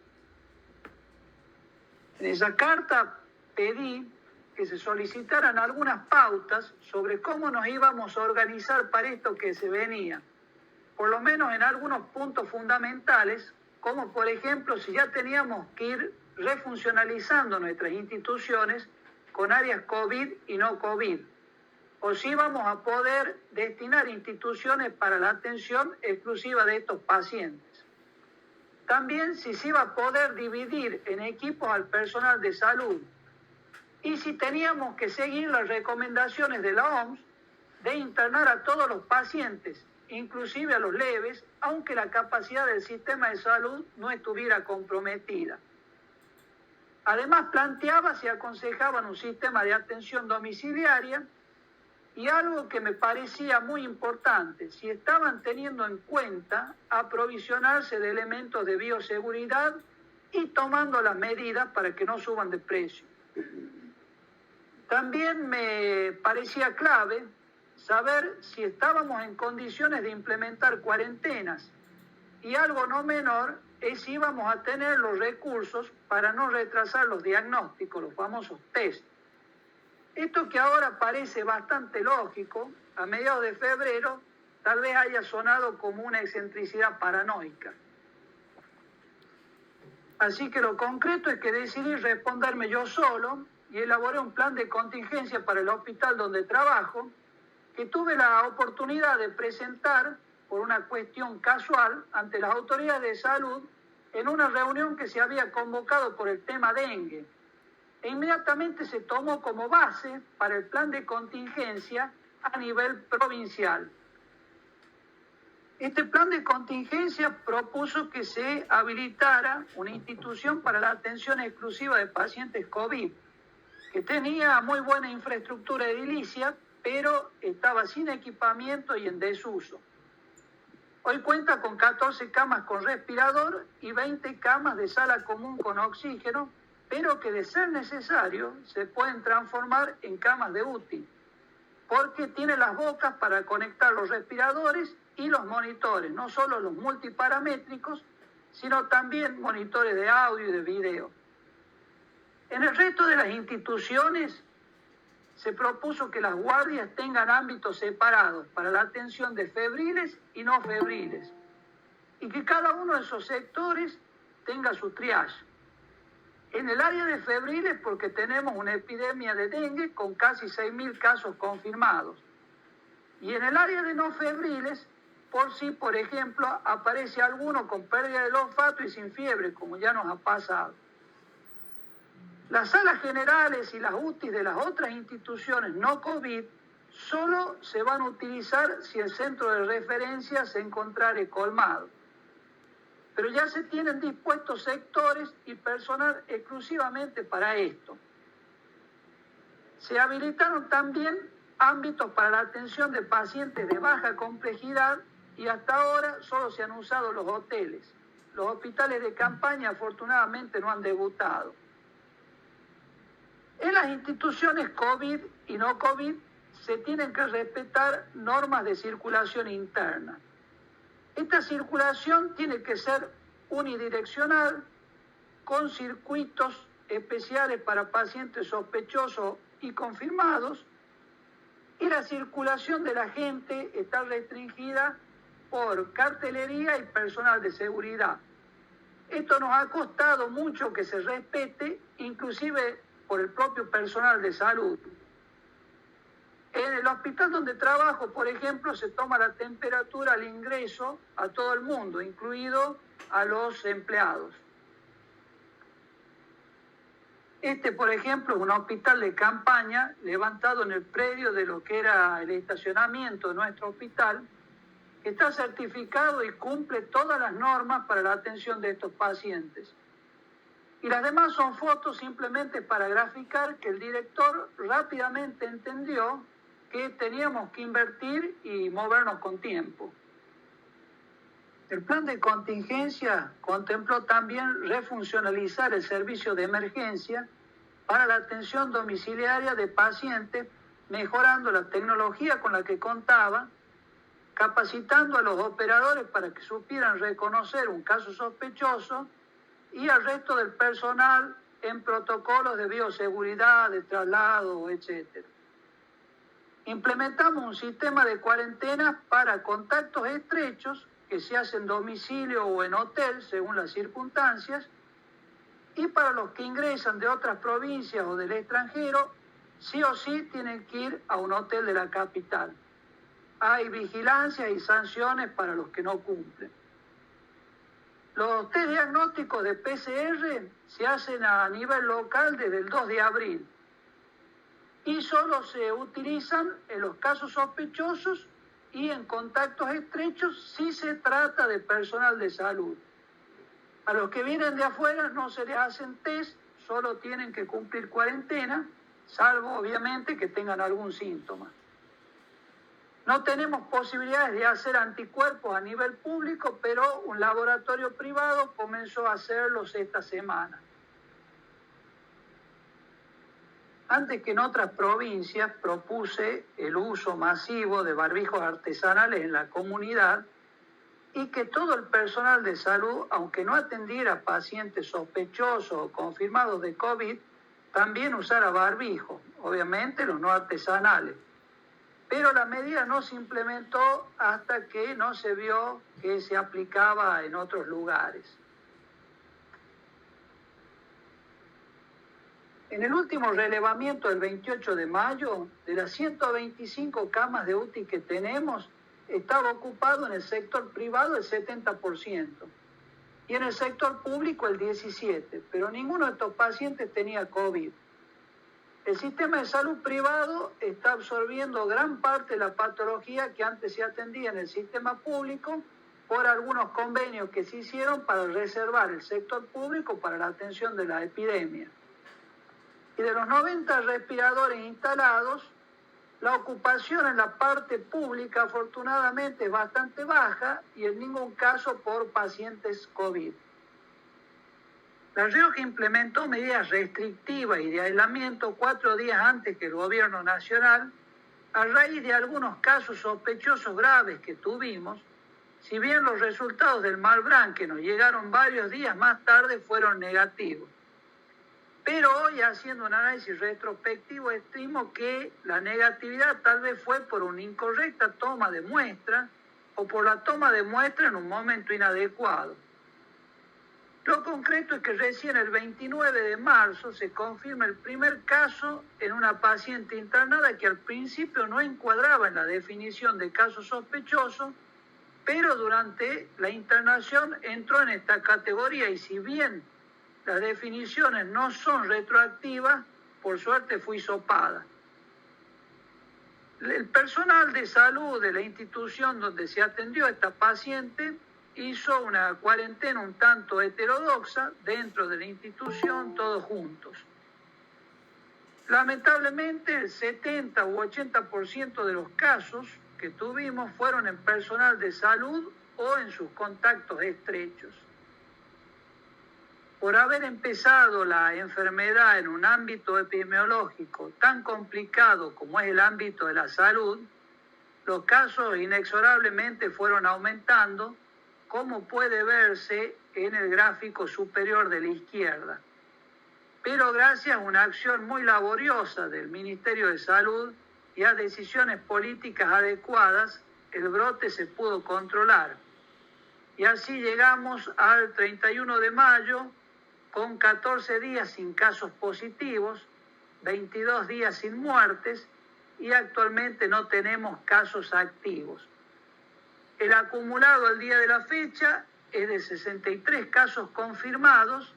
En esa carta pedí que se solicitaran algunas pautas sobre cómo nos íbamos a organizar para esto que se venía, por lo menos en algunos puntos fundamentales, como por ejemplo si ya teníamos que ir refuncionalizando nuestras instituciones con áreas COVID y no COVID, o si íbamos a poder destinar instituciones para la atención exclusiva de estos pacientes. También si se iba a poder dividir en equipos al personal de salud y si teníamos que seguir las recomendaciones de la OMS de internar a todos los pacientes, inclusive a los leves, aunque la capacidad del sistema de salud no estuviera comprometida. Además planteaba si aconsejaban un sistema de atención domiciliaria y algo que me parecía muy importante, si estaban teniendo en cuenta aprovisionarse de elementos de bioseguridad y tomando las medidas para que no suban de precio. También me parecía clave saber si estábamos en condiciones de implementar cuarentenas y algo no menor es si íbamos a tener los recursos para no retrasar los diagnósticos, los famosos test. Esto que ahora parece bastante lógico, a mediados de febrero, tal vez haya sonado como una excentricidad paranoica. Así que lo concreto es que decidí responderme yo solo y elaboré un plan de contingencia para el hospital donde trabajo, que tuve la oportunidad de presentar por una cuestión casual ante las autoridades de salud en una reunión que se había convocado por el tema dengue. E inmediatamente se tomó como base para el plan de contingencia a nivel provincial. Este plan de contingencia propuso que se habilitara una institución para la atención exclusiva de pacientes COVID, que tenía muy buena infraestructura edilicia, pero estaba sin equipamiento y en desuso. Hoy cuenta con 14 camas con respirador y 20 camas de sala común con oxígeno, pero que de ser necesario se pueden transformar en camas de UTI, porque tiene las bocas para conectar los respiradores y los monitores, no solo los multiparamétricos, sino también monitores de audio y de video. En el resto de las instituciones se propuso que las guardias tengan ámbitos separados para la atención de febriles y no febriles, y que cada uno de esos sectores tenga su triage. En el área de febriles, porque tenemos una epidemia de dengue con casi 6.000 casos confirmados. Y en el área de no febriles, por si, por ejemplo, aparece alguno con pérdida del olfato y sin fiebre, como ya nos ha pasado. Las salas generales y las UTI de las otras instituciones no COVID solo se van a utilizar si el centro de referencia se encontrare colmado. Pero ya se tienen dispuestos sectores y personal exclusivamente para esto. Se habilitaron también ámbitos para la atención de pacientes de baja complejidad y hasta ahora solo se han usado los hoteles. Los hospitales de campaña afortunadamente no han debutado. En las instituciones COVID y no COVID se tienen que respetar normas de circulación interna. Esta circulación tiene que ser unidireccional, con circuitos especiales para pacientes sospechosos y confirmados, y la circulación de la gente está restringida por cartelería y personal de seguridad. Esto nos ha costado mucho que se respete, inclusive por el propio personal de salud. En el hospital donde trabajo, por ejemplo, se toma la temperatura al ingreso a todo el mundo, incluido a los empleados. Este, por ejemplo, es un hospital de campaña levantado en el predio de lo que era el estacionamiento de nuestro hospital, que está certificado y cumple todas las normas para la atención de estos pacientes. Y las demás son fotos simplemente para graficar que el director rápidamente entendió que teníamos que invertir y movernos con tiempo. El plan de contingencia contempló también refuncionalizar el servicio de emergencia para la atención domiciliaria de pacientes, mejorando la tecnología con la que contaba, capacitando a los operadores para que supieran reconocer un caso sospechoso y al resto del personal en protocolos de bioseguridad, de traslado, etc. Implementamos un sistema de cuarentena para contactos estrechos que se hacen en domicilio o en hotel, según las circunstancias, y para los que ingresan de otras provincias o del extranjero, sí o sí tienen que ir a un hotel de la capital. Hay vigilancia y sanciones para los que no cumplen. Los test diagnósticos de PCR se hacen a nivel local desde el 2 de abril y solo se utilizan en los casos sospechosos y en contactos estrechos si se trata de personal de salud. A los que vienen de afuera no se les hacen test, solo tienen que cumplir cuarentena, salvo obviamente que tengan algún síntoma. No tenemos posibilidades de hacer anticuerpos a nivel público, pero un laboratorio privado comenzó a hacerlos esta semana. Antes que en otras provincias propuse el uso masivo de barbijos artesanales en la comunidad y que todo el personal de salud, aunque no atendiera pacientes sospechosos o confirmados de COVID, también usara barbijos, obviamente los no artesanales. Pero la medida no se implementó hasta que no se vio que se aplicaba en otros lugares. En el último relevamiento del 28 de mayo, de las 125 camas de UTI que tenemos, estaba ocupado en el sector privado el 70% y en el sector público el 17%, pero ninguno de estos pacientes tenía COVID. El sistema de salud privado está absorbiendo gran parte de la patología que antes se atendía en el sistema público por algunos convenios que se hicieron para reservar el sector público para la atención de la epidemia. Y de los 90 respiradores instalados, la ocupación en la parte pública afortunadamente es bastante baja y en ningún caso por pacientes COVID. La Rioja implementó medidas restrictivas y de aislamiento 4 días antes que el gobierno nacional, a raíz de algunos casos sospechosos graves que tuvimos, si bien los resultados del Malbrán que nos llegaron varios días más tarde fueron negativos. Pero hoy, haciendo un análisis retrospectivo, estimo que la negatividad tal vez fue por una incorrecta toma de muestra o por la toma de muestra en un momento inadecuado. Lo concreto es que recién el 29 de marzo se confirma el primer caso en una paciente internada que al principio no encuadraba en la definición de caso sospechoso, pero durante la internación entró en esta categoría y si bien las definiciones no son retroactivas, por suerte fue hisopada. El personal de salud de la institución donde se atendió a esta paciente hizo una cuarentena un tanto heterodoxa dentro de la institución, todos juntos. Lamentablemente, el 70 u 80% de los casos que tuvimos fueron en personal de salud o en sus contactos estrechos. Por haber empezado la enfermedad en un ámbito epidemiológico tan complicado como es el ámbito de la salud, los casos inexorablemente fueron aumentando, como puede verse en el gráfico superior de la izquierda. Pero gracias a una acción muy laboriosa del Ministerio de Salud y a decisiones políticas adecuadas, el brote se pudo controlar. Y así llegamos al 31 de mayo, con 14 días sin casos positivos, 22 días sin muertes y actualmente no tenemos casos activos. El acumulado al día de la fecha es de 63 casos confirmados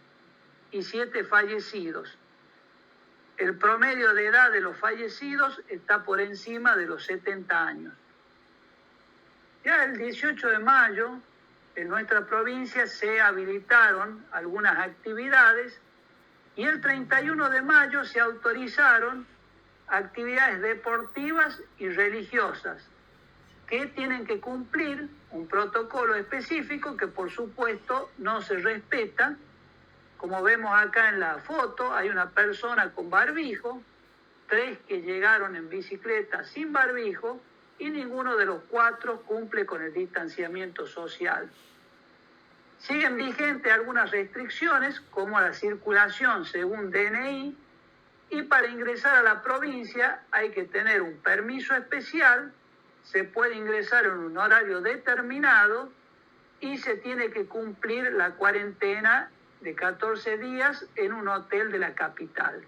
y 7 fallecidos. El promedio de edad de los fallecidos está por encima de los 70 años. Ya el 18 de mayo, en nuestra provincia se habilitaron algunas actividades y el 31 de mayo se autorizaron actividades deportivas y religiosas que tienen que cumplir un protocolo específico que por supuesto no se respeta. Como vemos acá en la foto, hay una persona con barbijo, 3 que llegaron en bicicleta sin barbijo y ninguno de los 4 cumple con el distanciamiento social. Siguen vigentes algunas restricciones como la circulación según DNI y para ingresar a la provincia hay que tener un permiso especial, se puede ingresar en un horario determinado y se tiene que cumplir la cuarentena de 14 días en un hotel de la capital.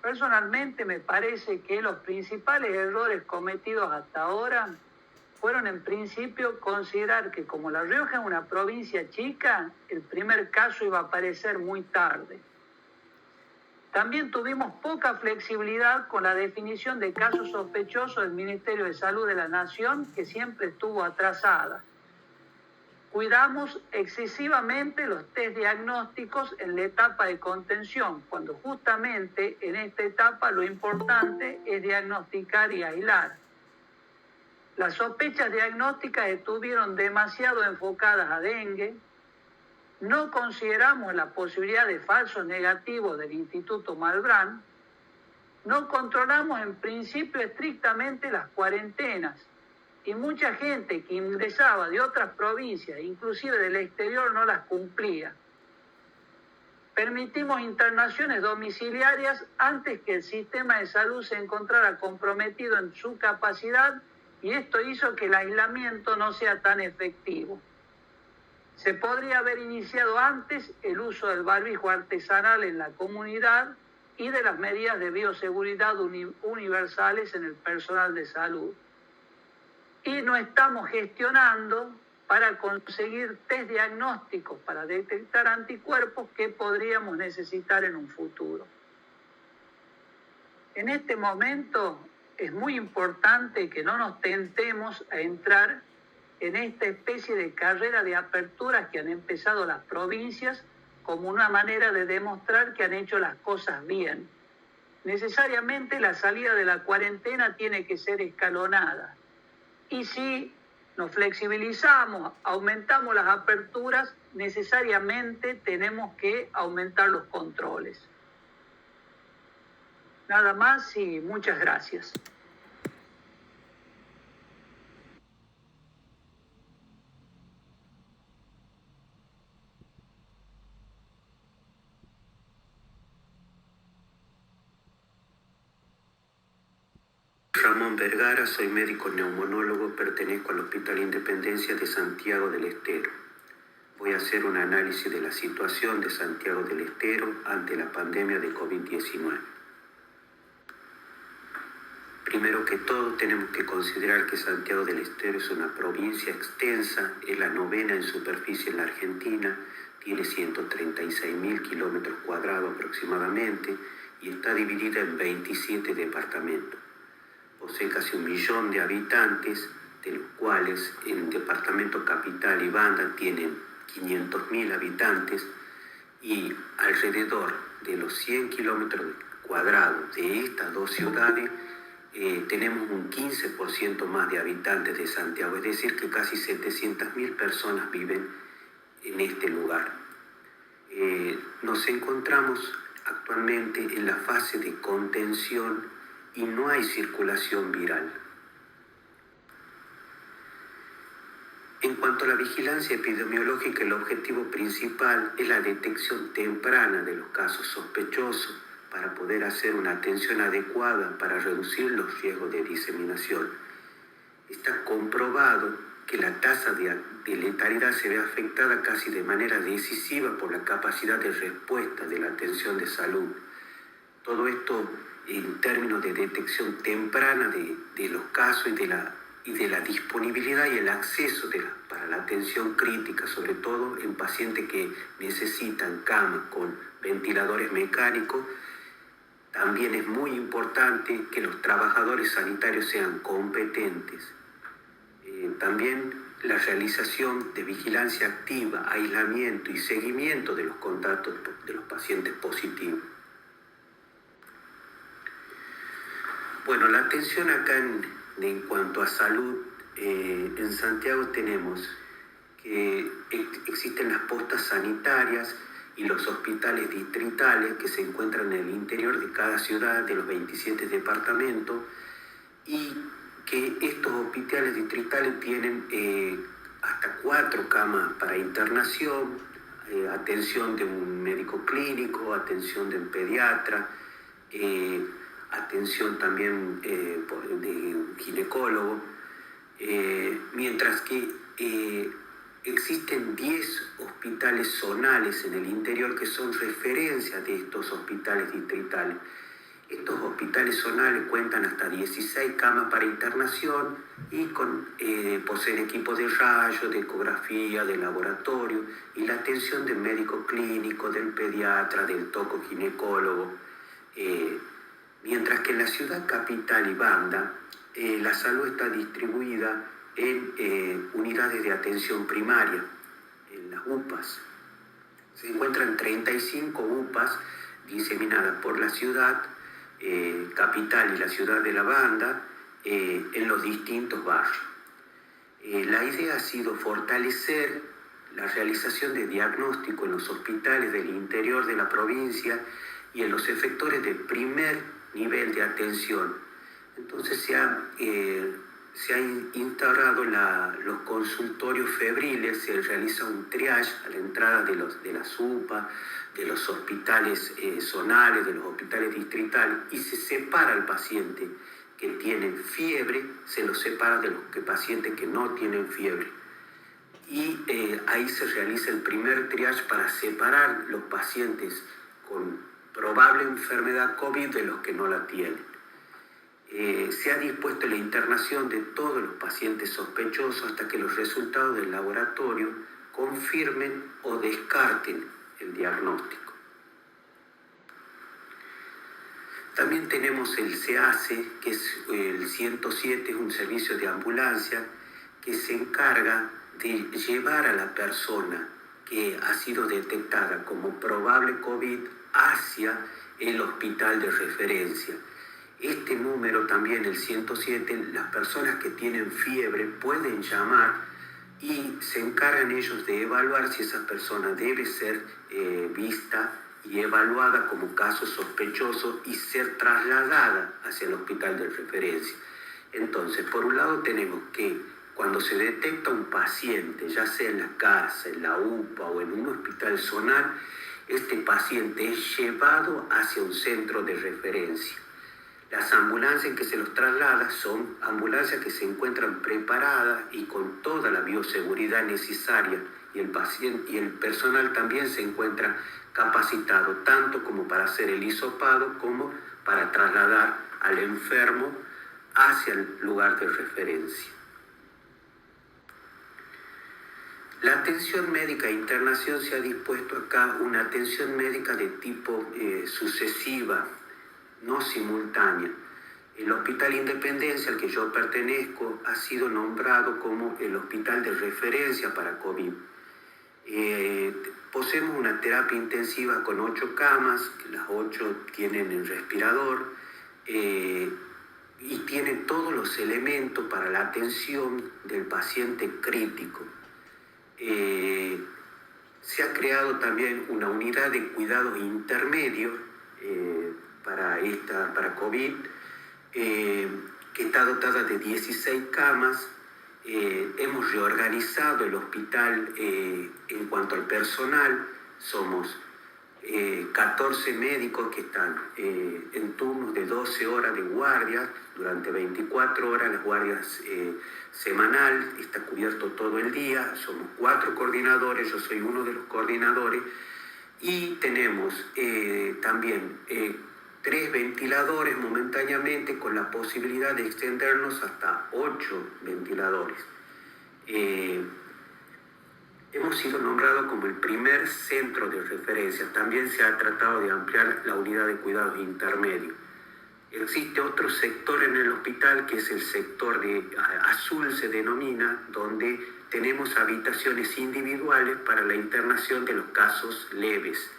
Personalmente me parece que los principales errores cometidos hasta ahora fueron en principio considerar que como La Rioja es una provincia chica, el primer caso iba a aparecer muy tarde. También tuvimos poca flexibilidad con la definición de casos sospechosos del Ministerio de Salud de la Nación, que siempre estuvo atrasada. Cuidamos excesivamente los test diagnósticos en la etapa de contención, cuando justamente en esta etapa lo importante es diagnosticar y aislar. Las sospechas diagnósticas estuvieron demasiado enfocadas a dengue. No consideramos la posibilidad de falsos negativos del Instituto Malbrán. No controlamos en principio estrictamente las cuarentenas. Y mucha gente que ingresaba de otras provincias, inclusive del exterior, no las cumplía. Permitimos internaciones domiciliarias antes que el sistema de salud se encontrara comprometido en su capacidad y esto hizo que el aislamiento no sea tan efectivo. Se podría haber iniciado antes el uso del barbijo artesanal en la comunidad y de las medidas de bioseguridad universales en el personal de salud. Y no estamos gestionando para conseguir test diagnósticos para detectar anticuerpos que podríamos necesitar en un futuro. En este momento es muy importante que no nos tentemos a entrar en esta especie de carrera de aperturas que han empezado las provincias como una manera de demostrar que han hecho las cosas bien. Necesariamente la salida de la cuarentena tiene que ser escalonada. Y si nos flexibilizamos, aumentamos las aperturas, necesariamente tenemos que aumentar los controles. Nada más y muchas gracias. Ramón Vergara, soy médico neumonólogo, pertenezco al Hospital Independencia de Santiago del Estero. Voy a hacer un análisis de la situación de Santiago del Estero ante la pandemia de COVID-19. Primero que todo, tenemos que considerar que Santiago del Estero es una provincia extensa, es la novena en superficie en la Argentina, tiene 136.000 kilómetros cuadrados aproximadamente y está dividida en 27 departamentos. Posee casi 1 millón de habitantes, de los cuales el departamento Capital y Banda tienen 500.000 habitantes y alrededor de los 100 kilómetros cuadrados de estas dos ciudades tenemos un 15% más de habitantes de Santiago, es decir, que casi 700.000 personas viven en este lugar. Nos encontramos actualmente en la fase de contención y no hay circulación viral. En cuanto a la vigilancia epidemiológica, el objetivo principal es la detección temprana de los casos sospechosos para poder hacer una atención adecuada para reducir los riesgos de diseminación. Está comprobado que la tasa de letalidad se ve afectada casi de manera decisiva por la capacidad de respuesta de la atención de salud. Todo esto en términos de detección temprana de los casos y de la disponibilidad y el acceso para la atención crítica, sobre todo en pacientes que necesitan camas con ventiladores mecánicos. También es muy importante que los trabajadores sanitarios sean competentes. También la realización de vigilancia activa, aislamiento y seguimiento de los contactos de los pacientes positivos. Bueno, la atención acá en cuanto a salud, en Santiago tenemos que existen las postas sanitarias y los hospitales distritales que se encuentran en el interior de cada ciudad de los 27 departamentos y que estos hospitales distritales tienen hasta 4 camas para internación, atención de un médico clínico, atención de un pediatra, atención también de un ginecólogo, mientras que existen 10 hospitales zonales en el interior que son referencias de estos hospitales distritales. Estos hospitales zonales cuentan hasta 16 camas para internación y poseen equipos de rayos, de ecografía, de laboratorio y la atención del médico clínico, del pediatra, del tocoginecólogo. Mientras que en la ciudad capital y Banda, la salud está distribuida en unidades de atención primaria, en las UPAs. Se encuentran 35 UPAs diseminadas por la ciudad capital y la ciudad de la Banda en los distintos barrios. La idea ha sido fortalecer la realización de diagnóstico en los hospitales del interior de la provincia y en los efectores de primer nivel de atención. Entonces se ha instaurado los consultorios febriles, se realiza un triage a la entrada de las UPA, de los hospitales zonales, de los hospitales distritales, y se separa al paciente que tiene fiebre, se lo separa de los pacientes que no tienen fiebre. y ahí se realiza el primer triage para separar los pacientes con probable enfermedad COVID de los que no la tienen. Se ha dispuesto la internación de todos los pacientes sospechosos hasta que los resultados del laboratorio confirmen o descarten el diagnóstico. También tenemos el SEACE, que es el 107, es un servicio de ambulancia que se encarga de llevar a la persona que ha sido detectada como probable COVID hacia el hospital de referencia. Este número también, el 107, las personas que tienen fiebre pueden llamar y se encargan ellos de evaluar si esa persona debe ser vista y evaluada como caso sospechoso y ser trasladada hacia el hospital de referencia. Entonces, por un lado tenemos que cuando se detecta un paciente, ya sea en la casa, en la UPA o en un hospital zonal, este paciente es llevado hacia un centro de referencia. Las ambulancias en que se los traslada son ambulancias que se encuentran preparadas y con toda la bioseguridad necesaria, y el paciente y el personal también se encuentra capacitado tanto como para hacer el hisopado como para trasladar al enfermo hacia el lugar de referencia. La atención médica e internación se ha dispuesto acá una atención médica de tipo sucesiva, no simultánea. El Hospital Independencia, al que yo pertenezco, ha sido nombrado como el hospital de referencia para COVID. Poseemos una terapia intensiva con 8 camas, las 8 tienen el respirador y tienen todos los elementos para la atención del paciente crítico. Se ha creado también una unidad de cuidados intermedios para COVID, que está dotada de 16 camas. Hemos reorganizado el hospital en cuanto al personal. Somos 14 médicos que están en turnos de 12 horas de guardia, durante 24 horas las guardias semanal, está cubierto todo el día. Somos 4 coordinadores, yo soy uno de los coordinadores, y tenemos también 3 ventiladores momentáneamente, con la posibilidad de extendernos hasta 8 ventiladores. Hemos sido nombrados como el primer centro de referencia. También se ha tratado de ampliar la unidad de cuidados intermedios. Existe otro sector en el hospital, que es el sector de azul, se denomina, donde tenemos habitaciones individuales para la internación de los casos leves.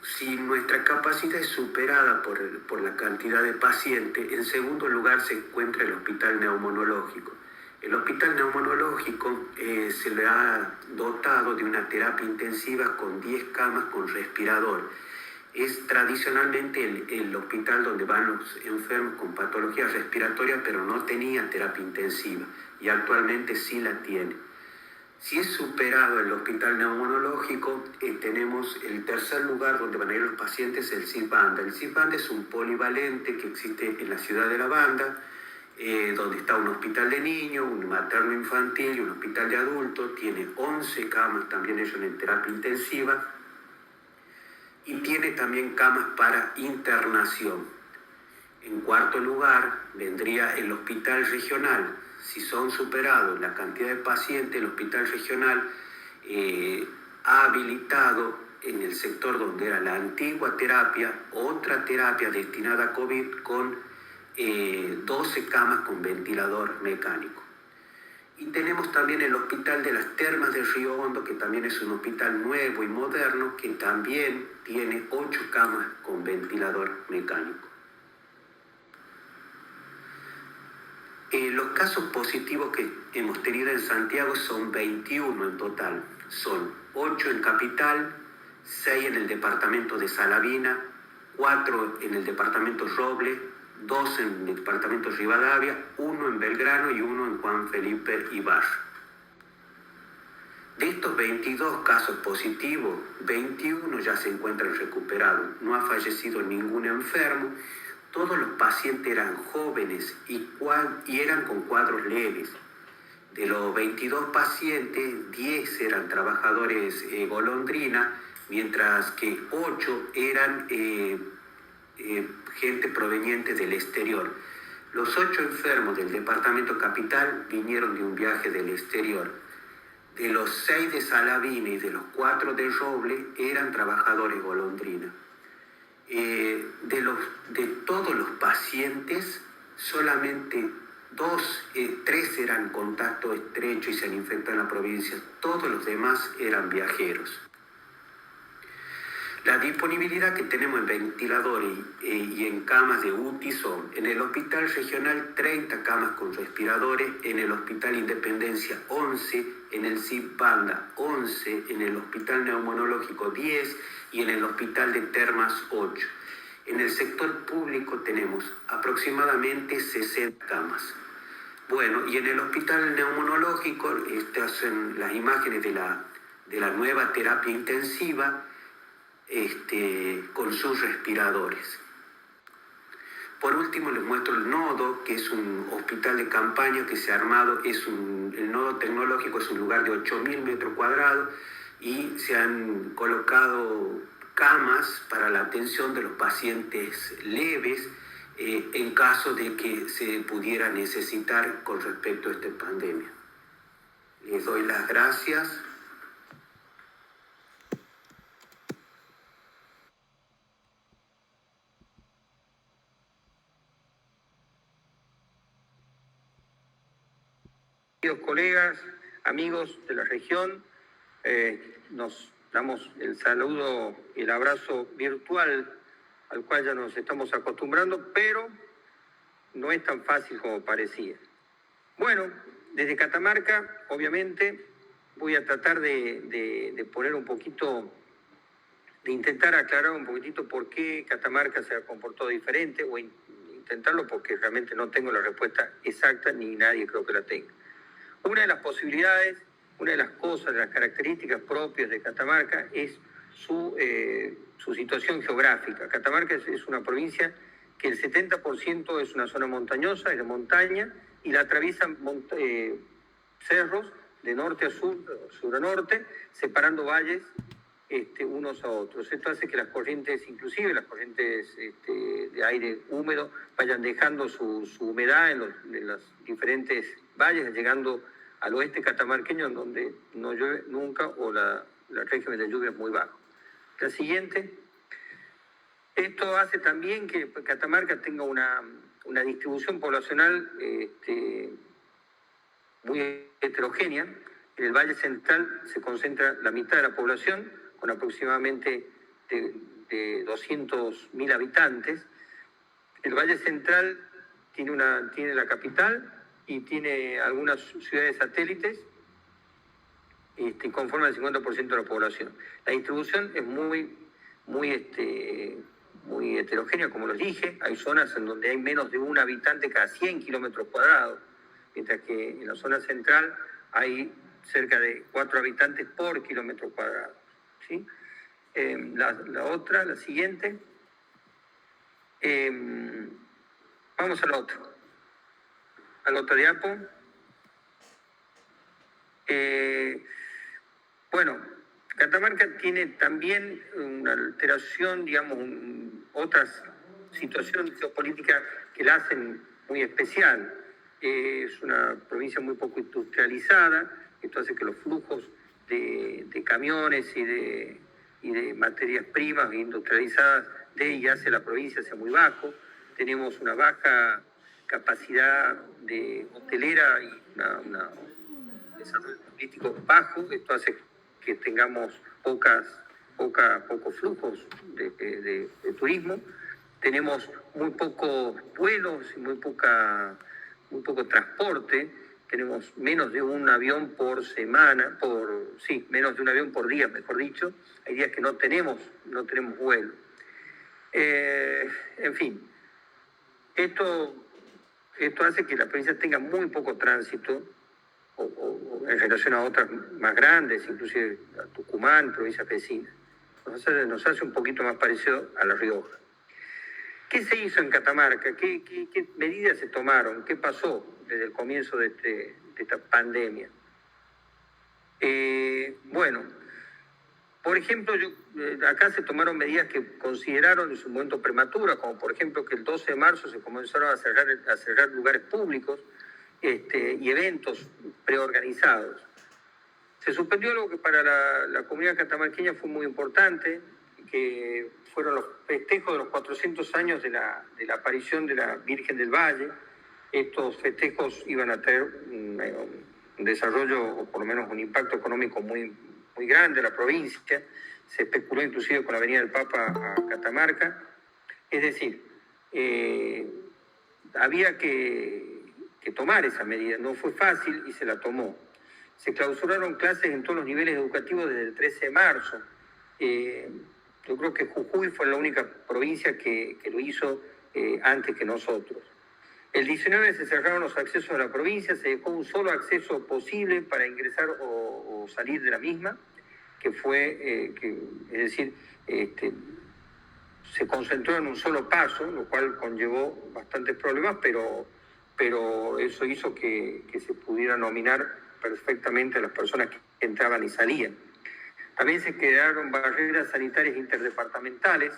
Si nuestra capacidad es superada por la cantidad de pacientes, en segundo lugar se encuentra el hospital neumonológico. El hospital neumonológico se le ha dotado de una terapia intensiva con 10 camas con respirador. Es tradicionalmente el hospital donde van los enfermos con patologías respiratorias, pero no tenía terapia intensiva, y actualmente sí la tiene. Si es superado el hospital neumonológico, tenemos el tercer lugar donde van a ir los pacientes, el CIPANDA. El CIPANDA es un polivalente que existe en la ciudad de La Banda, donde está un hospital de niños, un materno infantil y un hospital de adultos. Tiene 11 camas también ellos en terapia intensiva, y tiene también camas para internación. En cuarto lugar vendría el hospital regional. Si son superados la cantidad de pacientes, el hospital regional ha habilitado en el sector donde era la antigua terapia, otra terapia destinada a COVID con 12 camas con ventilador mecánico. Y tenemos también el Hospital de las Termas de Río Hondo, que también es un hospital nuevo y moderno, que también tiene 8 camas con ventilador mecánico. Los casos positivos que hemos tenido en Santiago son 21 en total. Son 8 en Capital, 6 en el departamento de Salavina, 4 en el departamento Roble, 2 en el departamento Rivadavia, 1 en Belgrano y 1 en Juan Felipe Ibarra. De estos 22 casos positivos, 21 ya se encuentran recuperados. No ha fallecido ningún enfermo. Todos los pacientes eran jóvenes y eran con cuadros leves. De los 22 pacientes, 10 eran trabajadores golondrina, mientras que 8 eran gente proveniente del exterior. Los 8 enfermos del departamento capital vinieron de un viaje del exterior. De los 6 de Salavina y de los 4 de Roble eran trabajadores golondrina. De todos los pacientes, solamente 3 eran contacto estrecho y se han infectado en la provincia. Todos los demás eran viajeros. La disponibilidad que tenemos en ventiladores y en camas de UTI son: en el hospital regional 30 camas con respiradores, en el hospital Independencia 11, en el CIP Banda 11, en el hospital neumonológico 10 y en el hospital de Termas 8. En el sector público tenemos aproximadamente 60 camas. Bueno, y en el hospital neumonológico, estas son las imágenes de la nueva terapia intensiva, con sus respiradores. Por último, les muestro el nodo, que es un hospital de campaña que se ha armado. El nodo tecnológico es un lugar de 8.000 metros cuadrados y se han colocado camas para la atención de los pacientes leves en caso de que se pudiera necesitar con respecto a esta pandemia. Les doy las gracias. Queridos colegas, amigos de la región, nos damos el saludo y el abrazo virtual al cual ya nos estamos acostumbrando, pero no es tan fácil como parecía. Bueno, desde Catamarca, obviamente, voy a tratar de poner un poquito, de intentar aclarar un poquitito por qué Catamarca se ha comportado diferente, o intentarlo porque realmente no tengo la respuesta exacta, ni nadie creo que la tenga. Una de las posibilidades, una de las cosas, de las características propias de Catamarca es su situación geográfica. Catamarca es una provincia que el 70% es una zona montañosa, es de montaña, y la atraviesan cerros de norte a sur, sur a norte, separando valles unos a otros. Esto hace que las corrientes, inclusive las corrientes de aire húmedo, vayan dejando su humedad en los diferentes valles, llegando al oeste catamarqueño, en donde no llueve nunca o el régimen de lluvia es muy bajo. La siguiente. Esto hace también que Catamarca tenga una distribución poblacional muy heterogénea. En el Valle Central se concentra la mitad de la población, con aproximadamente de 200.000 habitantes. El Valle Central tiene la capital y tiene algunas ciudades satélites, conforman el 50% de la población. La distribución es muy heterogénea, como les dije. Hay zonas en donde hay menos de un habitante cada 100 kilómetros cuadrados, mientras que en la zona central hay cerca de 4 habitantes por kilómetro cuadrado. ¿Sí? La siguiente. Vamos al otro diapo. Bueno, Catamarca tiene también una alteración, digamos, otras situaciones geopolíticas que la hacen muy especial. Es una provincia muy poco industrializada, esto hace que los flujos de camiones y de materias primas industrializadas de y hacia la provincia sea muy bajo. Tenemos una baja capacidad de hotelera y un desarrollo turístico bajo. Esto hace que tengamos pocos flujos de turismo. Tenemos muy pocos vuelos y muy poco transporte. Tenemos menos de un avión por semana, menos de un avión por día, mejor dicho. Hay días que no tenemos vuelo. En fin, esto hace que la provincia tenga muy poco tránsito o en relación a otras más grandes, inclusive a Tucumán, provincias vecinas. Nos hace un poquito más parecido a La Rioja. ¿Qué se hizo en Catamarca? ¿Qué medidas se tomaron? ¿Qué pasó desde el comienzo de esta pandemia. Bueno, por ejemplo, acá se tomaron medidas que consideraron en su momento prematuras, como por ejemplo que el 12 de marzo se comenzaron a cerrar lugares públicos y eventos preorganizados. Se suspendió algo que para la comunidad catamarqueña fue muy importante, que fueron los festejos de los 400 años de la aparición de la Virgen del Valle. Estos festejos iban a tener un desarrollo, o por lo menos un impacto económico muy grande en la provincia. Se especuló inclusive con la venida del Papa a Catamarca. Es decir, había que tomar esa medida. No fue fácil y se la tomó. Se clausuraron clases en todos los niveles educativos desde el 13 de marzo. Yo creo que Jujuy fue la única provincia que lo hizo antes que nosotros. El 19 se cerraron los accesos a la provincia, se dejó un solo acceso posible para ingresar o salir de la misma, que fue, es decir, se concentró en un solo paso, lo cual conllevó bastantes problemas, pero eso hizo que se pudiera nominar perfectamente a las personas que entraban y salían. También se crearon barreras sanitarias interdepartamentales.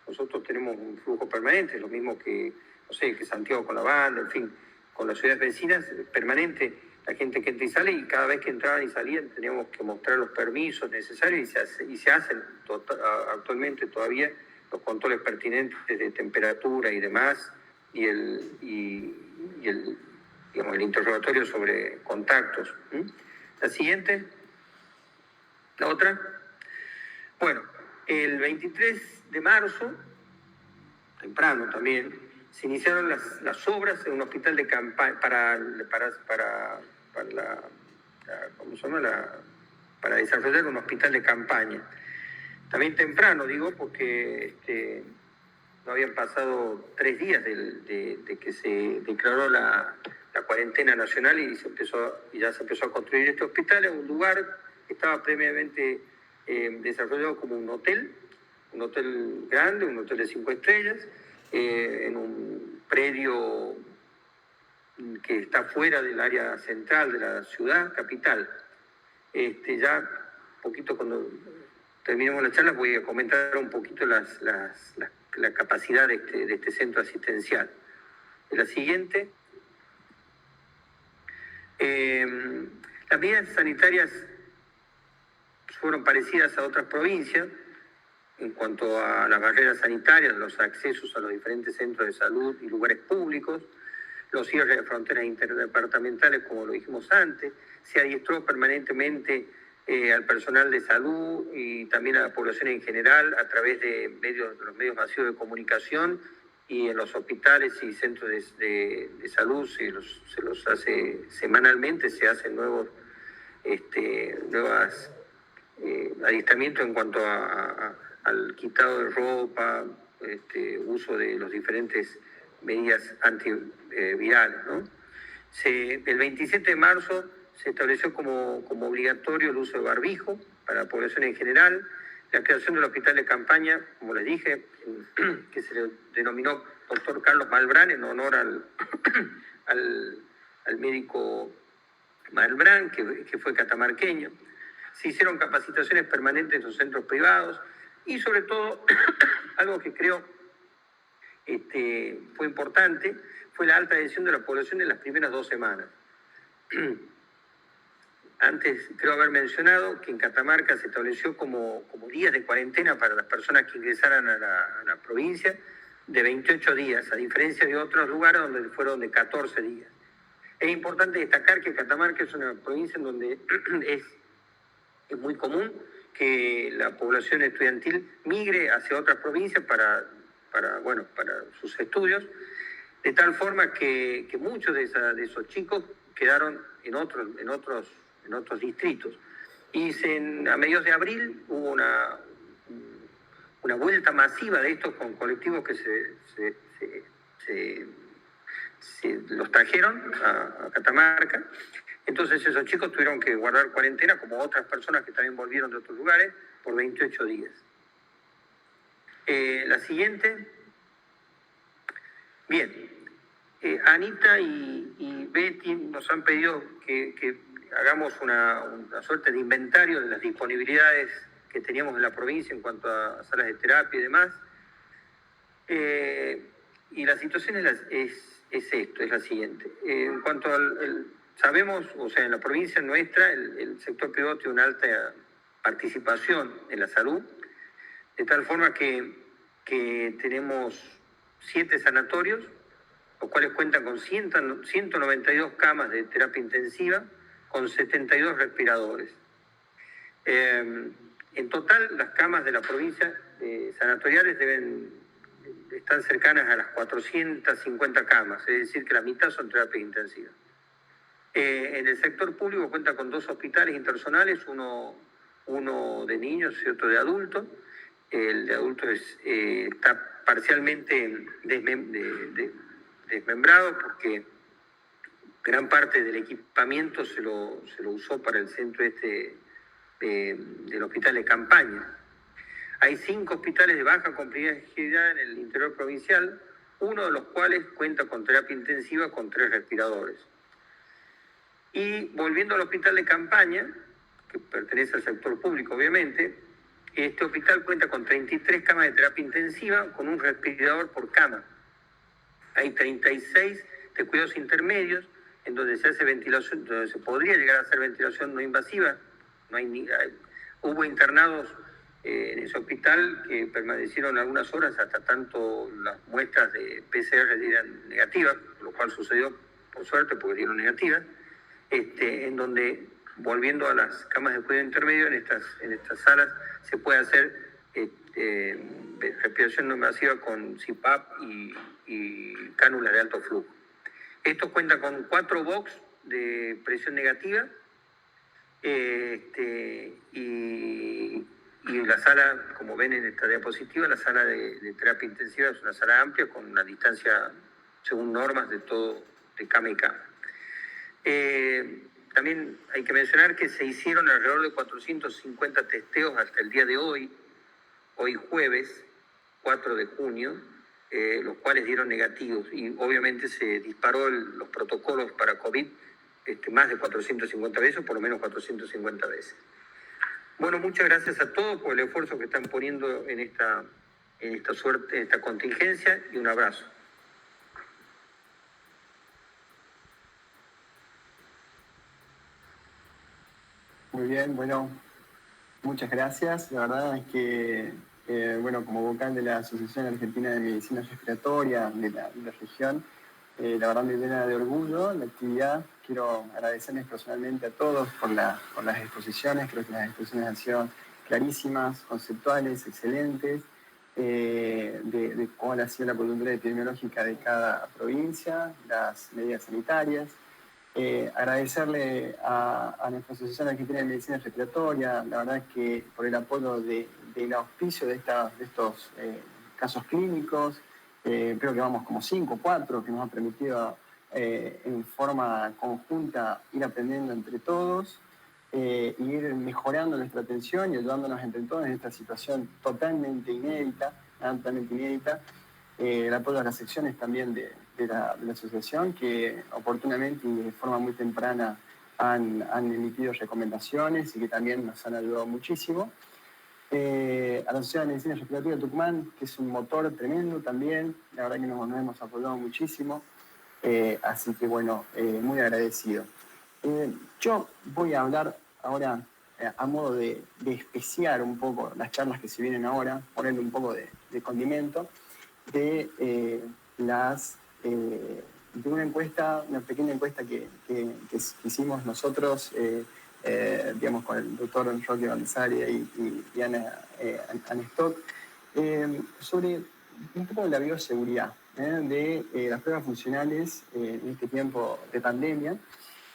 Nosotros tenemos un flujo permanente, lo mismo que, no sé, que Santiago con la banda, en fin, con las ciudades vecinas, permanente, la gente que entra y sale, y cada vez que entraban y salían teníamos que mostrar los permisos necesarios y se hacen actualmente todavía los controles pertinentes de temperatura y demás, y el interrogatorio sobre contactos. La siguiente, la otra. Bueno, el 23 de marzo, temprano también, se iniciaron las obras en un hospital de campaña para desarrollar un hospital de campaña. También temprano, digo, porque no habían pasado 3 días de que se declaró la cuarentena nacional y ya se empezó a construir este hospital en un lugar que estaba previamente desarrollado como un hotel grande, un hotel de 5 estrellas, en un predio que está fuera del área central de la ciudad capital. Ya un poquito cuando terminemos la charla voy a comentar un poquito la capacidad de este centro asistencial. La siguiente. Las medidas sanitarias fueron parecidas a otras provincias en cuanto a las barreras sanitarias, los accesos a los diferentes centros de salud y lugares públicos, los cierres de fronteras interdepartamentales, como lo dijimos antes. Se adiestró permanentemente al personal de salud y también a la población en general a través de los medios masivos de comunicación, y en los hospitales y centros de salud se los hace semanalmente, se hacen nuevos adiestramientos en cuanto al quitado de ropa, uso de las diferentes medidas antivirales, ¿no? El 27 de marzo se estableció como obligatorio el uso de barbijo para la población en general. La creación del hospital de campaña, como les dije, que se le denominó doctor Carlos Malbrán en honor al médico Malbrán, que fue catamarqueño. Se hicieron capacitaciones permanentes en los centros privados y sobre todo, algo que creo fue importante, fue la alta adhesión de la población en las primeras 2 semanas. Antes creo haber mencionado que en Catamarca se estableció como días de cuarentena para las personas que ingresaran a la provincia de 28 días, a diferencia de otros lugares donde fueron de 14 días. Es importante destacar que Catamarca es una provincia en donde es muy común que la población estudiantil migre hacia otras provincias para sus estudios, de tal forma que muchos de esos chicos quedaron en otros distritos. Y a mediados de abril hubo una vuelta masiva de estos con colectivos que los trajeron a Catamarca. Entonces esos chicos tuvieron que guardar cuarentena, como otras personas que también volvieron de otros lugares, por 28 días. La siguiente. Bien, Anita y Betty nos han pedido que hagamos una suerte de inventario de las disponibilidades que teníamos en la provincia en cuanto a salas de terapia y demás. Y la situación es la siguiente. En cuanto sabemos, o sea, en la provincia nuestra, el sector privado tiene una alta participación en la salud, de tal forma que tenemos 7 sanatorios, los cuales cuentan con 192 camas de terapia intensiva, con 72 respiradores. En total, las camas de la provincia sanatoriales están cercanas a las 450 camas, es decir, que la mitad son terapias intensivas. En el sector público cuenta con 2 hospitales intersonales, uno de niños y otro de adultos. El de adultos está parcialmente desmembrado porque gran parte del equipamiento se lo usó para el centro del hospital de campaña. Hay 5 hospitales de baja complejidad en el interior provincial, uno de los cuales cuenta con terapia intensiva con 3 respiradores. Y volviendo al hospital de campaña, que pertenece al sector público obviamente, este hospital cuenta con 33 camas de terapia intensiva con un respirador por cama. Hay 36 de cuidados intermedios en donde se hace ventilación, donde se podría llegar a hacer ventilación no invasiva. Hubo internados en ese hospital que permanecieron algunas horas hasta tanto las muestras de PCR dieran negativas, lo cual sucedió por suerte porque dieron negativas, en donde, volviendo a las camas de cuidado intermedio, en estas salas se puede hacer respiración no invasiva con CPAP y cánulas de alto flujo. Esto cuenta con 4 box de presión negativa y la sala, como ven en esta diapositiva, la sala de terapia intensiva es una sala amplia con una distancia según normas de cama y cama. También hay que mencionar que se hicieron alrededor de 450 testeos hasta el día de hoy jueves 4 de junio, los cuales dieron negativos y obviamente se disparó los protocolos para COVID más de 450 veces, por lo menos 450 veces. Bueno, muchas gracias a todos por el esfuerzo que están poniendo en esta contingencia y un abrazo. Muy bien, bueno, muchas gracias. La verdad es que, como vocal de la Asociación Argentina de Medicina Respiratoria de la región, la verdad me llena de orgullo la actividad. Quiero agradecerles personalmente a todos por las exposiciones. Creo que las exposiciones han sido clarísimas, conceptuales, excelentes, de cuál ha sido la coyuntura epidemiológica de cada provincia, las medidas sanitarias. Agradecerle a nuestra Asociación Argentina de Medicina Respiratoria, la verdad es que por el apoyo del auspicio de estos casos clínicos, creo que vamos como 5 o 4, que nos ha permitido en forma conjunta ir aprendiendo entre todos, ir mejorando nuestra atención y ayudándonos entre todos en esta situación totalmente inédita, el apoyo a las secciones también de la asociación, que oportunamente y de forma muy temprana han emitido recomendaciones y que también nos han ayudado muchísimo. A la Sociedad de Medicina Respiratoria de Tucumán, que es un motor tremendo también, la verdad que nos hemos apoyado muchísimo, así que muy agradecido. Yo voy a hablar ahora a modo de especiar un poco las charlas que se vienen ahora, ponerle un poco de condimento, de una encuesta, una pequeña encuesta que hicimos nosotros, con el doctor Roque Valdesaria y Ana Stock, sobre un poco de la bioseguridad, de las pruebas funcionales en este tiempo de pandemia.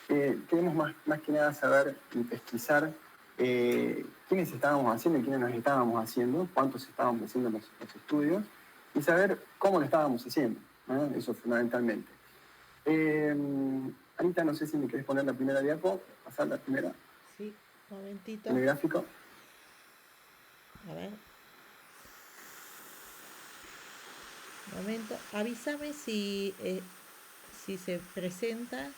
Queremos más que nada saber y pesquisar quiénes estábamos haciendo y quiénes nos estábamos haciendo, cuántos estábamos haciendo los estudios, y saber cómo lo estábamos haciendo, eso fundamentalmente. Anita, no sé si me querés poner la primera diapo, pasar la primera. Sí, un momentito. El gráfico. A ver. Un momento. Avísame si si se presenta.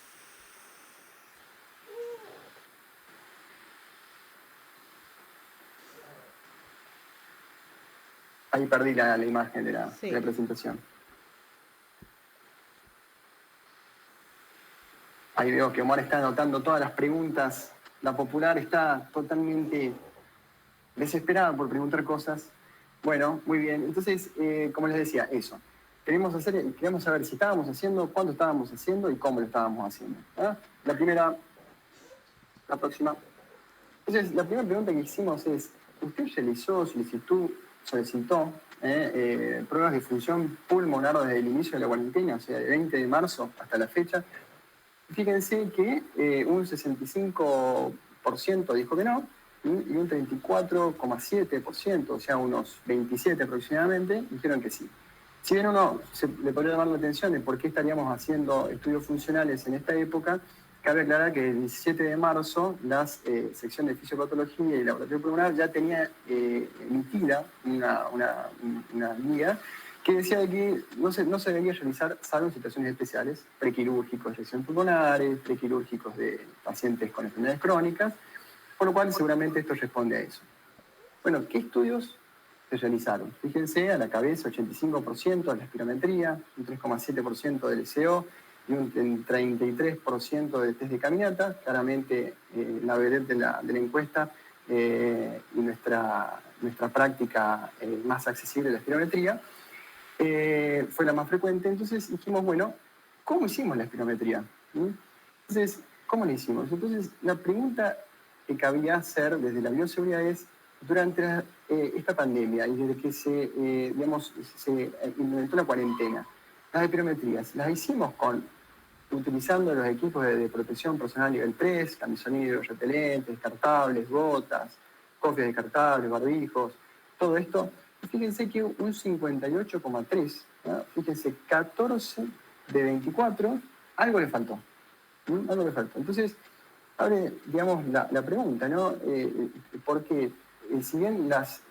Ahí perdí la imagen de Sí. la presentación. Ahí veo que Omar está anotando todas las preguntas. La popular está totalmente desesperada por preguntar cosas. Bueno, muy bien. Entonces, como les decía, eso. Queríamos saber si estábamos haciendo, cuándo estábamos haciendo y cómo lo estábamos haciendo. ¿Ah? La próxima. Entonces, la primera pregunta que hicimos es, ¿usted solicitó pruebas de función pulmonar desde el inicio de la cuarentena, o sea, del 20 de marzo hasta la fecha? Fíjense que un 65% dijo que no, y un 34,7%, o sea, unos 27 aproximadamente, dijeron que sí. Si bien uno le podría llamar la atención de por qué estaríamos haciendo estudios funcionales en esta época, cabe aclarar que el 17 de marzo la sección de fisiopatología y laboratorio pulmonar ya tenía emitida una guía que decía que no se debería realizar, salvo en situaciones especiales, prequirúrgicos de lesión pulmonares, prequirúrgicos de pacientes con enfermedades crónicas, por lo cual seguramente esto responde a eso. Bueno, ¿qué estudios se realizaron? Fíjense, a la cabeza 85% de la espirometría, un 3,7% del ECO y un 33% de test de caminata. Claramente la vedette de la encuesta y nuestra práctica más accesible, la espirometría, fue la más frecuente. Entonces dijimos, bueno, ¿cómo hicimos la espirometría? Entonces, ¿cómo la hicimos? Entonces, la pregunta que cabía hacer desde la bioseguridad es, durante esta pandemia y desde que se implementó la cuarentena, las espirometrías las hicimos utilizando los equipos de protección personal nivel 3, camisonillos repelentes, descartables, botas, cofias descartables, barbijos, todo esto. Y fíjense que un 58,3, ¿no? Fíjense, 14 de 24, algo le faltó. Algo le faltó. Entonces, abre, digamos, la pregunta, ¿no? Porque si bien las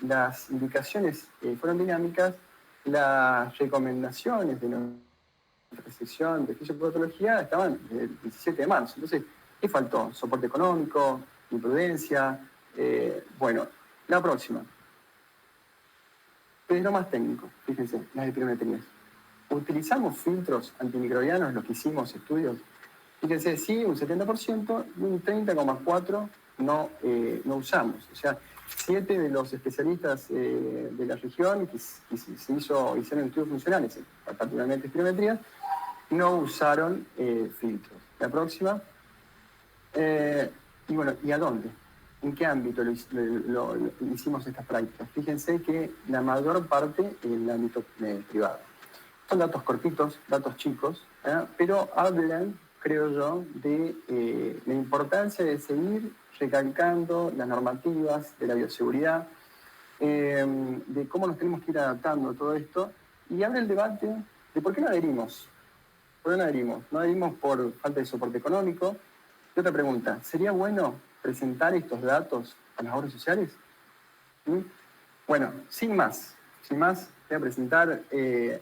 indicaciones fueron dinámicas, las recomendaciones de nuestra sección de fisiopatología estaban desde el 17 de marzo. Entonces, ¿qué faltó? Soporte económico, imprudencia. Bueno, la próxima. Es lo más técnico, fíjense, las espirometrías. ¿Utilizamos filtros antimicrobianos los que hicimos estudios? Fíjense, sí, un 70% y un 30,4% no usamos. O sea, 7 de los especialistas de la región que hicieron estudios funcionales, particularmente espirometrías, no usaron filtros. La próxima. Y bueno, ¿y a dónde? ¿En qué ámbito hicimos estas prácticas? Fíjense que la mayor parte en el ámbito privado. Son datos cortitos, datos chicos, pero hablan, creo yo, de la importancia de seguir recalcando las normativas de la bioseguridad, de cómo nos tenemos que ir adaptando a todo esto, y abre el debate de por qué no adherimos. ¿Por qué no adherimos? No adherimos por falta de soporte económico. Y otra pregunta, ¿sería bueno presentar estos datos a las obras sociales? Bueno, sin más, voy a presentar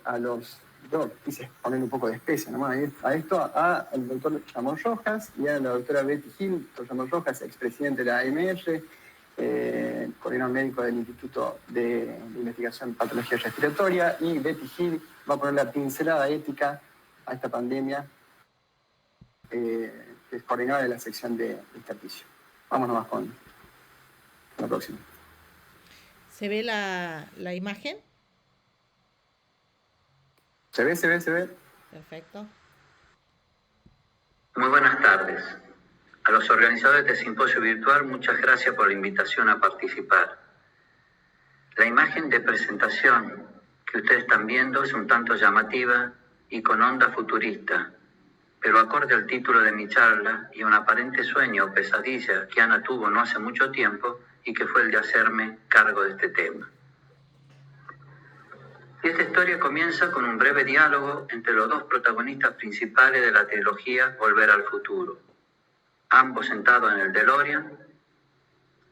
a los... Yo quise poner un poco de especie nomás a esto, al doctor Ramón Rojas y a la doctora Betty Gil. Doctor Ramón Rojas, expresidente de la AMR, coordinador médico del Instituto de Investigación en Patología Respiratoria, y Betty Gil va a poner la pincelada ética a esta pandemia, que es coordinadora de la sección de esterpicio. Vamos nomás con la próxima. ¿Se ve la imagen? ¿Se ve? Perfecto. Muy buenas tardes. A los organizadores de este simposio virtual, muchas gracias por la invitación a participar. La imagen de presentación que ustedes están viendo es un tanto llamativa y con onda futurista, pero acorde al título de mi charla y un aparente sueño o pesadilla que Ana tuvo no hace mucho tiempo y que fue el de hacerme cargo de este tema. Y esta historia comienza con un breve diálogo entre los dos protagonistas principales de la trilogía Volver al Futuro. Ambos sentados en el DeLorean.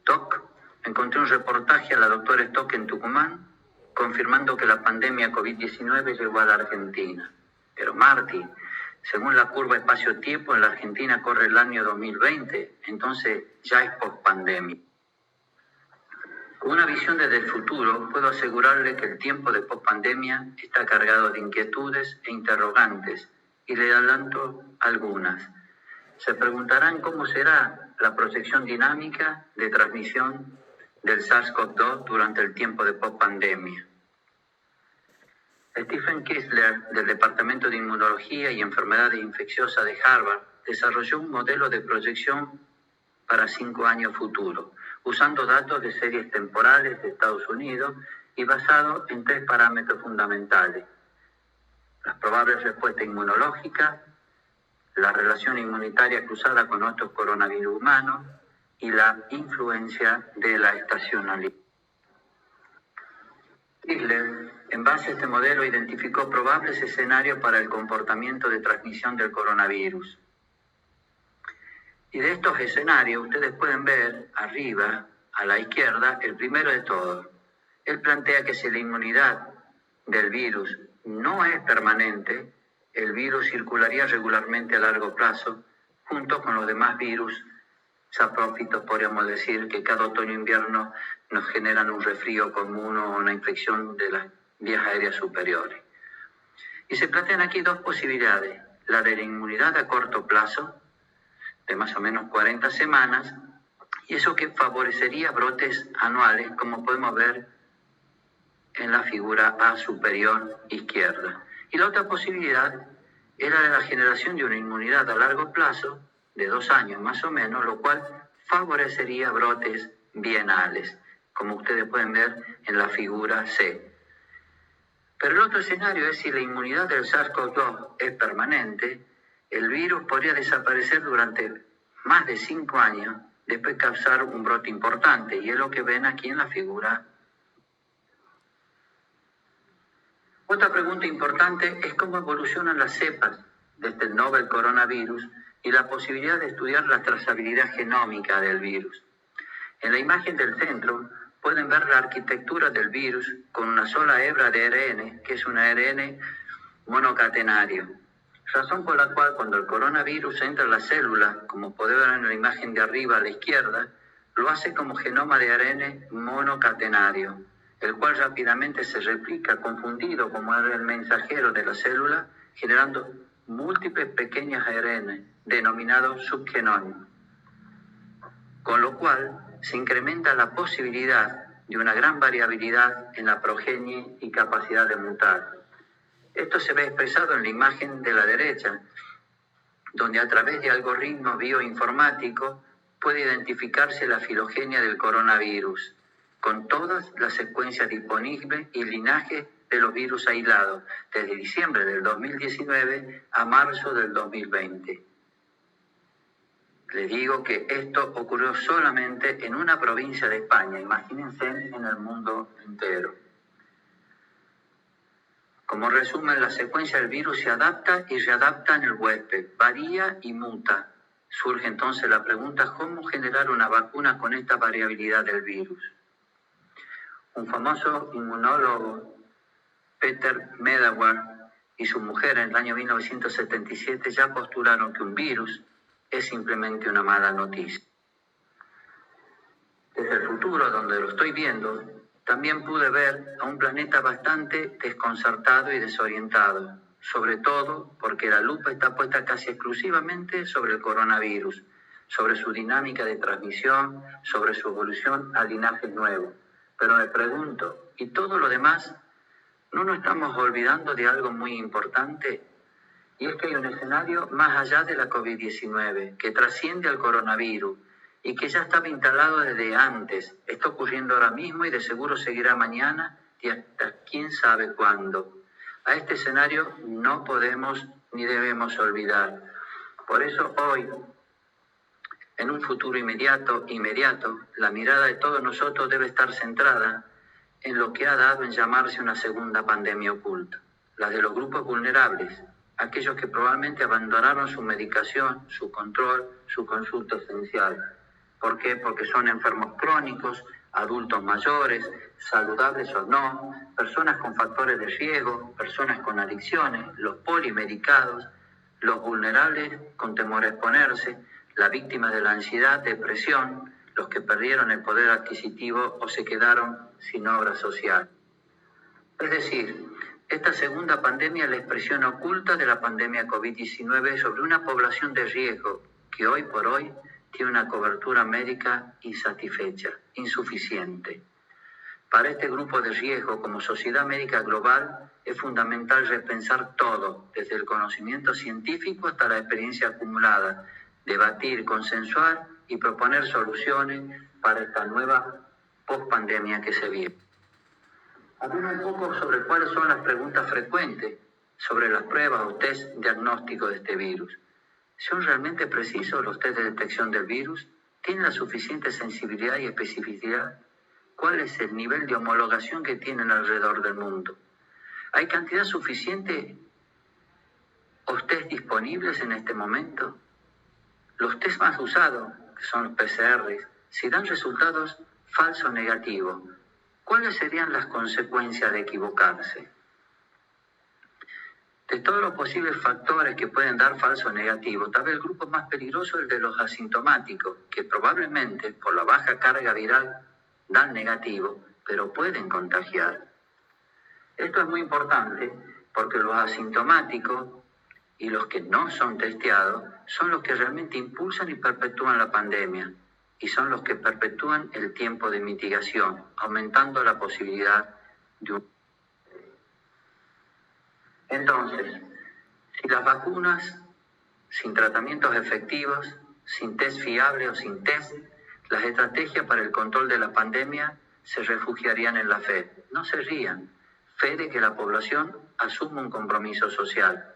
Doc, encontré un reportaje a la doctora Stock en Tucumán confirmando que la pandemia COVID-19 llegó a la Argentina. Pero Marty, Según la curva espacio-tiempo, en la Argentina corre el año 2020, entonces ya es post-pandemia. Con una visión desde el futuro, puedo asegurarle que el tiempo de post-pandemia está cargado de inquietudes e interrogantes, y le adelanto algunas. Se preguntarán cómo será la proyección dinámica de transmisión del SARS-CoV-2 durante el tiempo de post-pandemia. Stephen Kessler, del Departamento de Inmunología y Enfermedades Infecciosas de Harvard, desarrolló un modelo de proyección para 5 años futuros, usando datos de series temporales de Estados Unidos y basado en 3 parámetros fundamentales: las probables respuestas inmunológicas, la relación inmunitaria cruzada con otros coronavirus humanos y la influencia de la estacionalidad. Kessler, en base a este modelo, identificó probables escenarios para el comportamiento de transmisión del coronavirus. Y de estos escenarios ustedes pueden ver arriba, a la izquierda, el primero de todos. Él plantea que si la inmunidad del virus no es permanente, el virus circularía regularmente a largo plazo, junto con los demás virus saprófitos, podríamos decir, que cada otoño e invierno nos generan un resfrío común o una infección de las vías aéreas superiores. Y se plantean aquí 2 posibilidades: la de la inmunidad a corto plazo, de más o menos 40 semanas, y eso que favorecería brotes anuales, como podemos ver en la figura A superior izquierda. Y la otra posibilidad era de la generación de una inmunidad a largo plazo, de 2 años más o menos, lo cual favorecería brotes bienales, como ustedes pueden ver en la figura C. Pero el otro escenario es si la inmunidad del SARS-CoV-2 es permanente, el virus podría desaparecer durante más de 5 años, después causar un brote importante, y es lo que ven aquí en la figura. Otra pregunta importante es cómo evolucionan las cepas de este novel coronavirus y la posibilidad de estudiar la trazabilidad genómica del virus. En la imagen del centro pueden ver la arquitectura del virus con una sola hebra de ARN, que es un ARN monocatenario. Razón por la cual cuando el coronavirus entra en la célula, como pueden ver en la imagen de arriba a la izquierda, lo hace como genoma de ARN monocatenario, el cual rápidamente se replica confundido como el mensajero de la célula, generando múltiples pequeñas ARN, denominados subgenómicos, con lo cual se incrementa la posibilidad de una gran variabilidad en la progenie y capacidad de mutar. Esto se ve expresado en la imagen de la derecha, donde a través de algoritmos bioinformáticos puede identificarse la filogenia del coronavirus, con todas las secuencias disponibles y linajes de los virus aislados, desde diciembre del 2019 a marzo del 2020. Les digo que esto ocurrió solamente en una provincia de España, imagínense en el mundo entero. Como resumen, la secuencia del virus se adapta y readapta en el huésped, varía y muta. Surge entonces la pregunta: ¿cómo generar una vacuna con esta variabilidad del virus? Un famoso inmunólogo, Peter Medawar, y su mujer en el año 1977 ya postularon que un virus es simplemente una mala noticia. Desde el futuro, donde lo estoy viendo, también pude ver a un planeta bastante desconcertado y desorientado, sobre todo porque la lupa está puesta casi exclusivamente sobre el coronavirus, sobre su dinámica de transmisión, sobre su evolución a linajes nuevos. Pero me pregunto, ¿y todo lo demás? ¿No nos estamos olvidando de algo muy importante? Y es que hay un escenario más allá de la COVID-19, que trasciende al coronavirus y que ya estaba instalado desde antes. Está ocurriendo ahora mismo y de seguro seguirá mañana y hasta quién sabe cuándo. A este escenario no podemos ni debemos olvidar. Por eso hoy, en un futuro inmediato, la mirada de todos nosotros debe estar centrada en lo que ha dado en llamarse una segunda pandemia oculta, la de los grupos vulnerables, aquellos que probablemente abandonaron su medicación, su control, su consulta esencial. ¿Por qué? Porque son enfermos crónicos, adultos mayores, saludables o no, personas con factores de riesgo, personas con adicciones, los polimedicados, los vulnerables con temor a exponerse, las víctimas de la ansiedad, depresión, los que perdieron el poder adquisitivo o se quedaron sin obra social. Es decir, esta segunda pandemia es la expresión oculta de la pandemia COVID-19 sobre una población de riesgo que hoy por hoy tiene una cobertura médica insatisfecha, insuficiente. Para este grupo de riesgo, como sociedad médica global, es fundamental repensar todo, desde el conocimiento científico hasta la experiencia acumulada, debatir, consensuar y proponer soluciones para esta nueva pospandemia que se vive. Hablemos un poco sobre cuáles son las preguntas frecuentes sobre las pruebas o test diagnósticos de este virus. ¿Son realmente precisos los test de detección del virus? ¿Tienen la suficiente sensibilidad y especificidad? ¿Cuál es el nivel de homologación que tienen alrededor del mundo? ¿Hay cantidad suficiente o test disponibles en este momento? Los test más usados, que son los PCR, si dan resultados falso o negativos, ¿cuáles serían las consecuencias de equivocarse? De todos los posibles factores que pueden dar falso o negativo, tal vez el grupo más peligroso es el de los asintomáticos, que probablemente por la baja carga viral dan negativo, pero pueden contagiar. Esto es muy importante porque los asintomáticos y los que no son testeados son los que realmente impulsan y perpetúan la pandemia y son los que perpetúan el tiempo de mitigación, aumentando la posibilidad de un... Entonces, si las vacunas, sin tratamientos efectivos, sin test fiable o sin test, las estrategias para el control de la pandemia se refugiarían en la fe. No se rían. Fe de que la población asuma un compromiso social,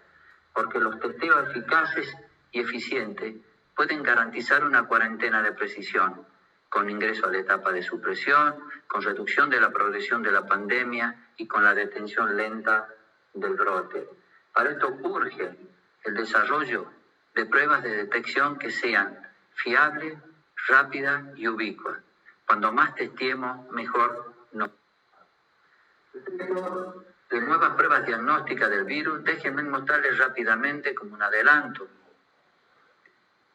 porque los testeos eficaces y eficientes pueden garantizar una cuarentena de precisión, con ingreso a la etapa de supresión, con reducción de la progresión de la pandemia y con la detención lenta del brote. Para esto urge el desarrollo de pruebas de detección que sean fiables, rápidas y ubicuas. Cuando más testeemos, mejor no. De nuevas pruebas diagnósticas del virus, déjenme mostrarles rápidamente como un adelanto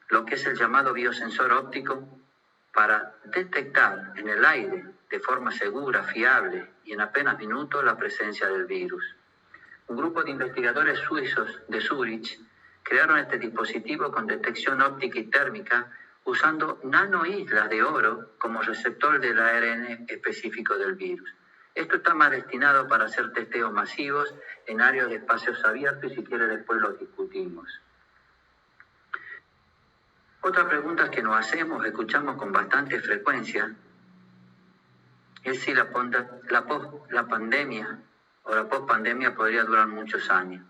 lo que es el llamado biosensor óptico para detectar en el aire de forma segura, fiable y en apenas minutos la presencia del virus. Un grupo de investigadores suizos de Zúrich crearon este dispositivo con detección óptica y térmica usando nanoislas de oro como receptor del ARN específico del virus. Esto está más destinado para hacer testeos masivos en áreas de espacios abiertos y si quiere después lo discutimos. Otra pregunta que nos hacemos, escuchamos con bastante frecuencia, es si la pandemia o la pospandemia podría durar muchos años.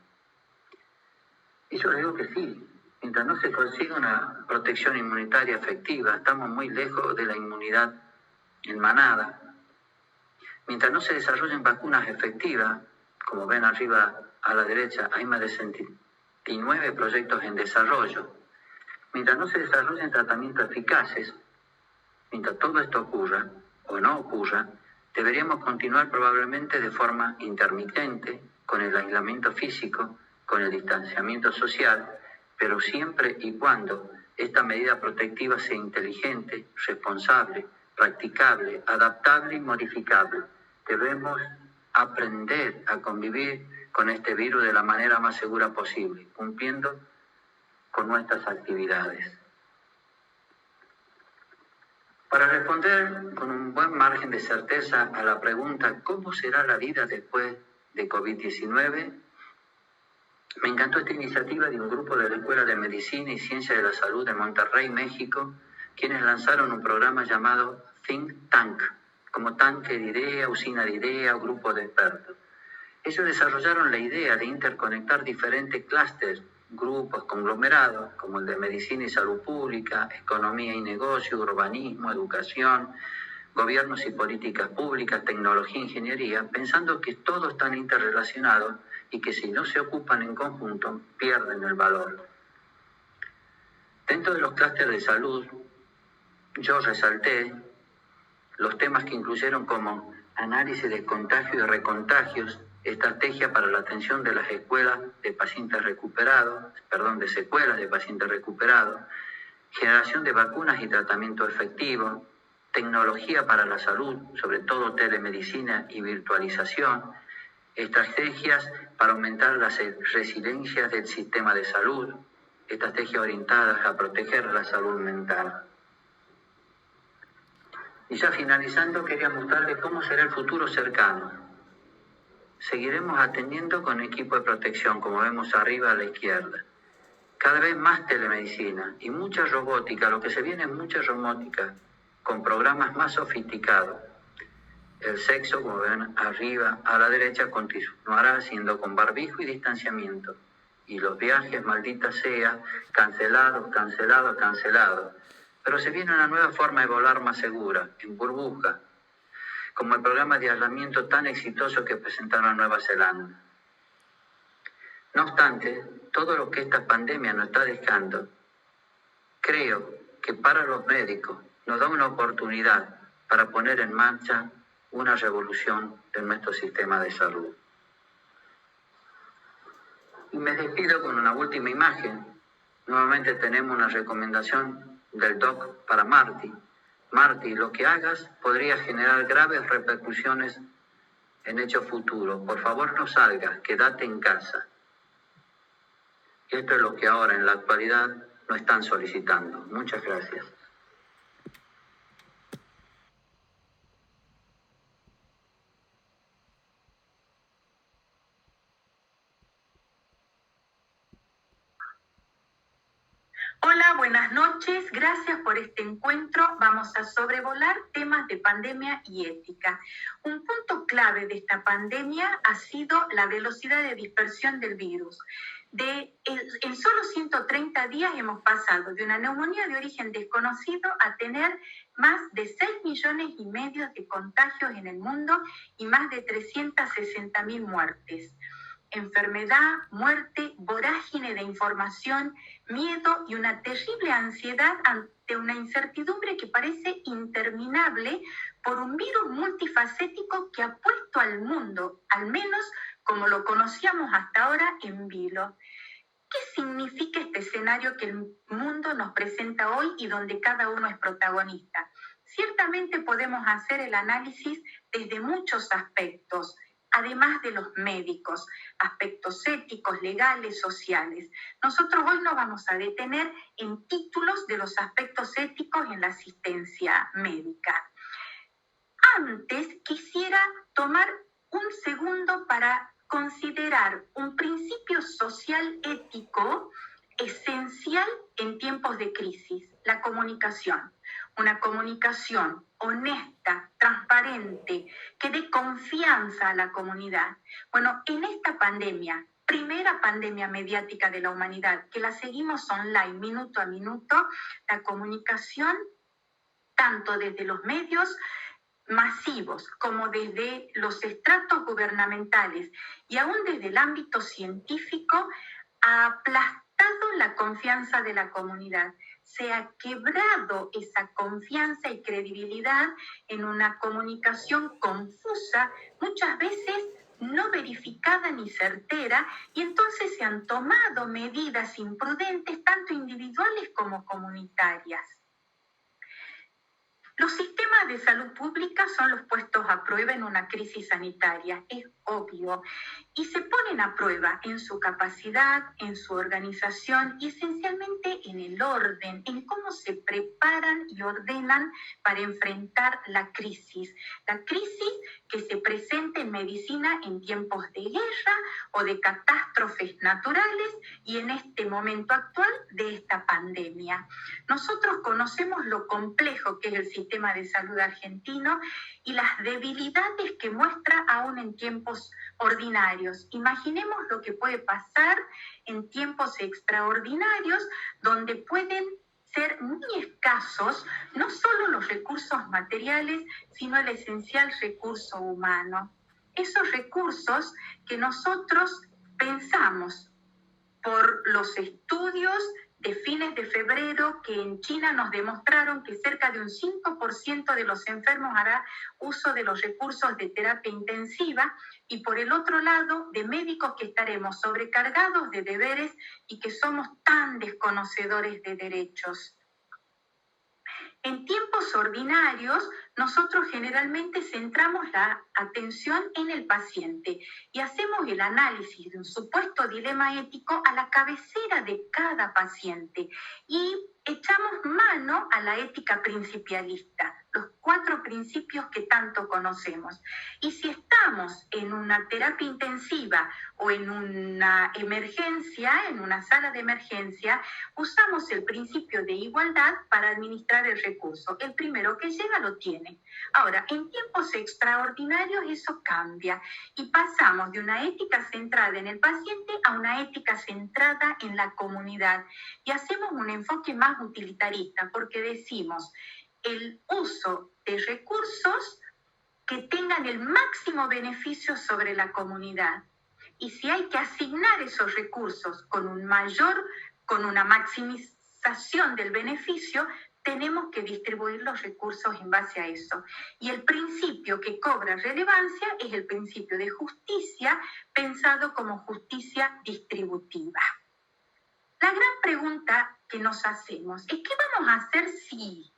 Y yo digo que sí. Mientras no se consiga una protección inmunitaria efectiva, estamos muy lejos de la inmunidad en manada. Mientras no se desarrollen vacunas efectivas, como ven arriba a la derecha, hay más de 69 proyectos en desarrollo. Mientras no se desarrollen tratamientos eficaces, mientras todo esto ocurra o no ocurra, deberíamos continuar probablemente de forma intermitente, con el aislamiento físico, con el distanciamiento social, pero siempre y cuando esta medida protectiva sea inteligente, responsable, practicable, adaptable y modificable. Debemos aprender a convivir con este virus de la manera más segura posible, cumpliendo con nuestras actividades. Para responder con un buen margen de certeza a la pregunta ¿cómo será la vida después de COVID-19? Me encantó esta iniciativa de un grupo de la Escuela de Medicina y Ciencia de la Salud de Monterrey, México, quienes lanzaron un programa llamado Think Tank, como tanque de idea, usina de idea o grupo de expertos. Ellos desarrollaron la idea de interconectar diferentes clústeres, grupos, conglomerados, como el de Medicina y Salud Pública, Economía y Negocio, Urbanismo, Educación, Gobiernos y Políticas Públicas, Tecnología e Ingeniería, pensando que todos están interrelacionados y que si no se ocupan en conjunto, pierden el valor. Dentro de los clústeres de salud, yo resalté los temas que incluyeron como análisis de contagio y recontagios, estrategia para la atención de las secuelas de pacientes recuperados, generación de vacunas y tratamiento efectivo, tecnología para la salud, sobre todo telemedicina y virtualización, estrategias para aumentar las resiliencias del sistema de salud, estrategias orientadas a proteger la salud mental. Y ya finalizando, quería mostrarles cómo será el futuro cercano. Seguiremos atendiendo con equipo de protección, como vemos arriba a la izquierda. Cada vez más telemedicina y mucha robótica, lo que se viene es mucha robótica, con programas más sofisticados. El sexo, como ven arriba a la derecha, continuará siendo con barbijo y distanciamiento. Y los viajes, maldita sea, cancelados. Pero se viene una nueva forma de volar más segura, en burbuja, como el programa de aislamiento tan exitoso que presentaron en Nueva Zelanda. No obstante, todo lo que esta pandemia nos está dejando, creo que para los médicos nos da una oportunidad para poner en marcha una revolución de nuestro sistema de salud. Y me despido con una última imagen. Nuevamente tenemos una recomendación del doc para Marty. Marty, lo que hagas podría generar graves repercusiones en hechos futuros. Por favor, no salgas, quédate en casa. Y esto es lo que ahora, en la actualidad, nos están solicitando. Muchas gracias. Hola, buenas noches. Gracias por este encuentro. Vamos a sobrevolar temas de pandemia y ética. Un punto clave de esta pandemia ha sido la velocidad de dispersión del virus. En solo 130 días hemos pasado de una neumonía de origen desconocido a tener más de 6,5 millones de contagios en el mundo y más de 360.000 muertes. Enfermedad, muerte, vorágine de información, miedo y una terrible ansiedad ante una incertidumbre que parece interminable por un virus multifacético que ha puesto al mundo, al menos como lo conocíamos hasta ahora, en vilo. ¿Qué significa este escenario que el mundo nos presenta hoy y donde cada uno es protagonista? Ciertamente podemos hacer el análisis desde muchos aspectos, además de los médicos, aspectos éticos, legales, sociales. Nosotros hoy nos vamos a detener en títulos de los aspectos éticos en la asistencia médica. Antes quisiera tomar un segundo para considerar un principio social ético esencial en tiempos de crisis, la comunicación. Una comunicación honesta, transparente, que dé confianza a la comunidad. Bueno, en esta pandemia, primera pandemia mediática de la humanidad, que la seguimos online, minuto a minuto, la comunicación, tanto desde los medios masivos como desde los estratos gubernamentales y aún desde el ámbito científico, ha aplastado la confianza de la comunidad. Se ha quebrado esa confianza y credibilidad en una comunicación confusa, muchas veces no verificada ni certera, y entonces se han tomado medidas imprudentes, tanto individuales como comunitarias. Los sistemas de salud pública son los puestos a prueba en una crisis sanitaria, es obvio, y se ponen a prueba en su capacidad, en su organización y esencialmente en el orden, en cómo se preparan y ordenan para enfrentar la crisis que se presenta en medicina en tiempos de guerra o de catástrofes naturales y en este momento actual de esta pandemia. Nosotros conocemos lo complejo que es el sistema de salud argentino y las debilidades que muestra aún en tiempos ordinarios. Imaginemos lo que puede pasar en tiempos extraordinarios donde pueden ser muy escasos no solo los recursos materiales, sino el esencial recurso humano. Esos recursos que nosotros pensamos por los estudios de fines de febrero que en China nos demostraron que cerca de un 5% de los enfermos hará uso de los recursos de terapia intensiva, y por el otro lado, de médicos que estaremos sobrecargados de deberes y que somos tan desconocedores de derechos. En tiempos ordinarios, nosotros generalmente centramos la atención en el paciente y hacemos el análisis de un supuesto dilema ético a la cabecera de cada paciente y echamos mano a la ética principialista, los 4 principios que tanto conocemos. Y si estamos en una terapia intensiva o en una emergencia, en una sala de emergencia, usamos el principio de igualdad para administrar el recurso. El primero que llega lo tiene. Ahora, en tiempos extraordinarios eso cambia y pasamos de una ética centrada en el paciente a una ética centrada en la comunidad y hacemos un enfoque más utilitarista porque decimos el uso de recursos que tengan el máximo beneficio sobre la comunidad. Y si hay que asignar esos recursos con una maximización del beneficio, tenemos que distribuir los recursos en base a eso. Y el principio que cobra relevancia es el principio de justicia, pensado como justicia distributiva. La gran pregunta que nos hacemos es ¿qué vamos a hacer si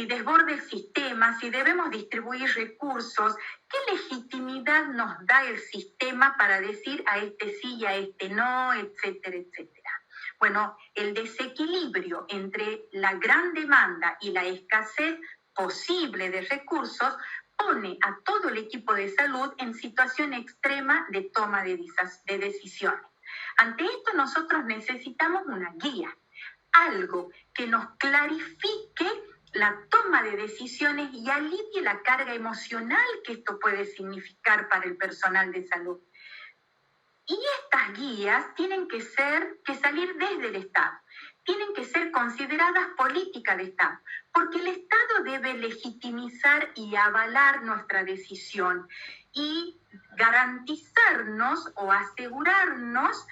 desborda el sistema, si debemos distribuir recursos? ¿Qué legitimidad nos da el sistema para decir a este sí y a este no, etcétera, etcétera? Bueno, el desequilibrio entre la gran demanda y la escasez posible de recursos pone a todo el equipo de salud en situación extrema de toma de decisiones. Ante esto nosotros necesitamos una guía, algo que nos clarifique la toma de decisiones y alivie la carga emocional que esto puede significar para el personal de salud. Y estas guías tienen que salir desde el Estado, tienen que ser consideradas políticas de Estado, porque el Estado debe legitimizar y avalar nuestra decisión y garantizarnos o asegurarnos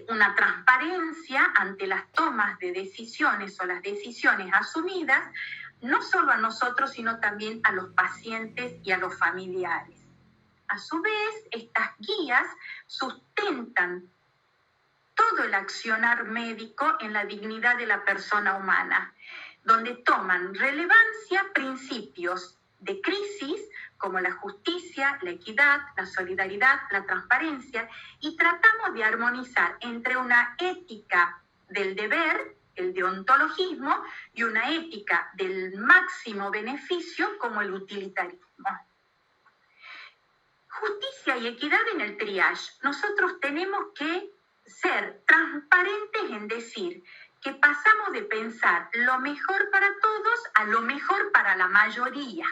una transparencia ante las tomas de decisiones o las decisiones asumidas, no solo a nosotros, sino también a los pacientes y a los familiares. A su vez, estas guías sustentan todo el accionar médico en la dignidad de la persona humana, donde toman relevancia principios de crisis como la justicia, la equidad, la solidaridad, la transparencia, y tratamos de armonizar entre una ética del deber, el deontologismo, y una ética del máximo beneficio como el utilitarismo. Justicia y equidad en el triage. Nosotros tenemos que ser transparentes en decir que pasamos de pensar lo mejor para todos a lo mejor para la mayoría.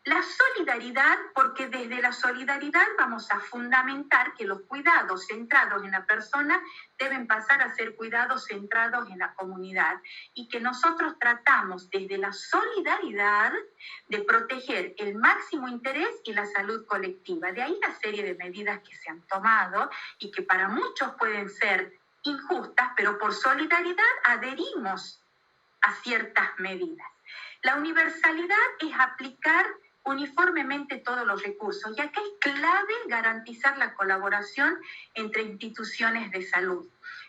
La solidaridad, porque desde la solidaridad vamos a fundamentar que los cuidados centrados en la persona deben pasar a ser cuidados centrados en la comunidad y que nosotros tratamos desde la solidaridad de proteger el máximo interés y la salud colectiva. De ahí la serie de medidas que se han tomado y que para muchos pueden ser injustas, pero por solidaridad adherimos a ciertas medidas. La universalidad es aplicar uniformemente todos los recursos. Y acá es clave garantizar la colaboración entre instituciones de salud.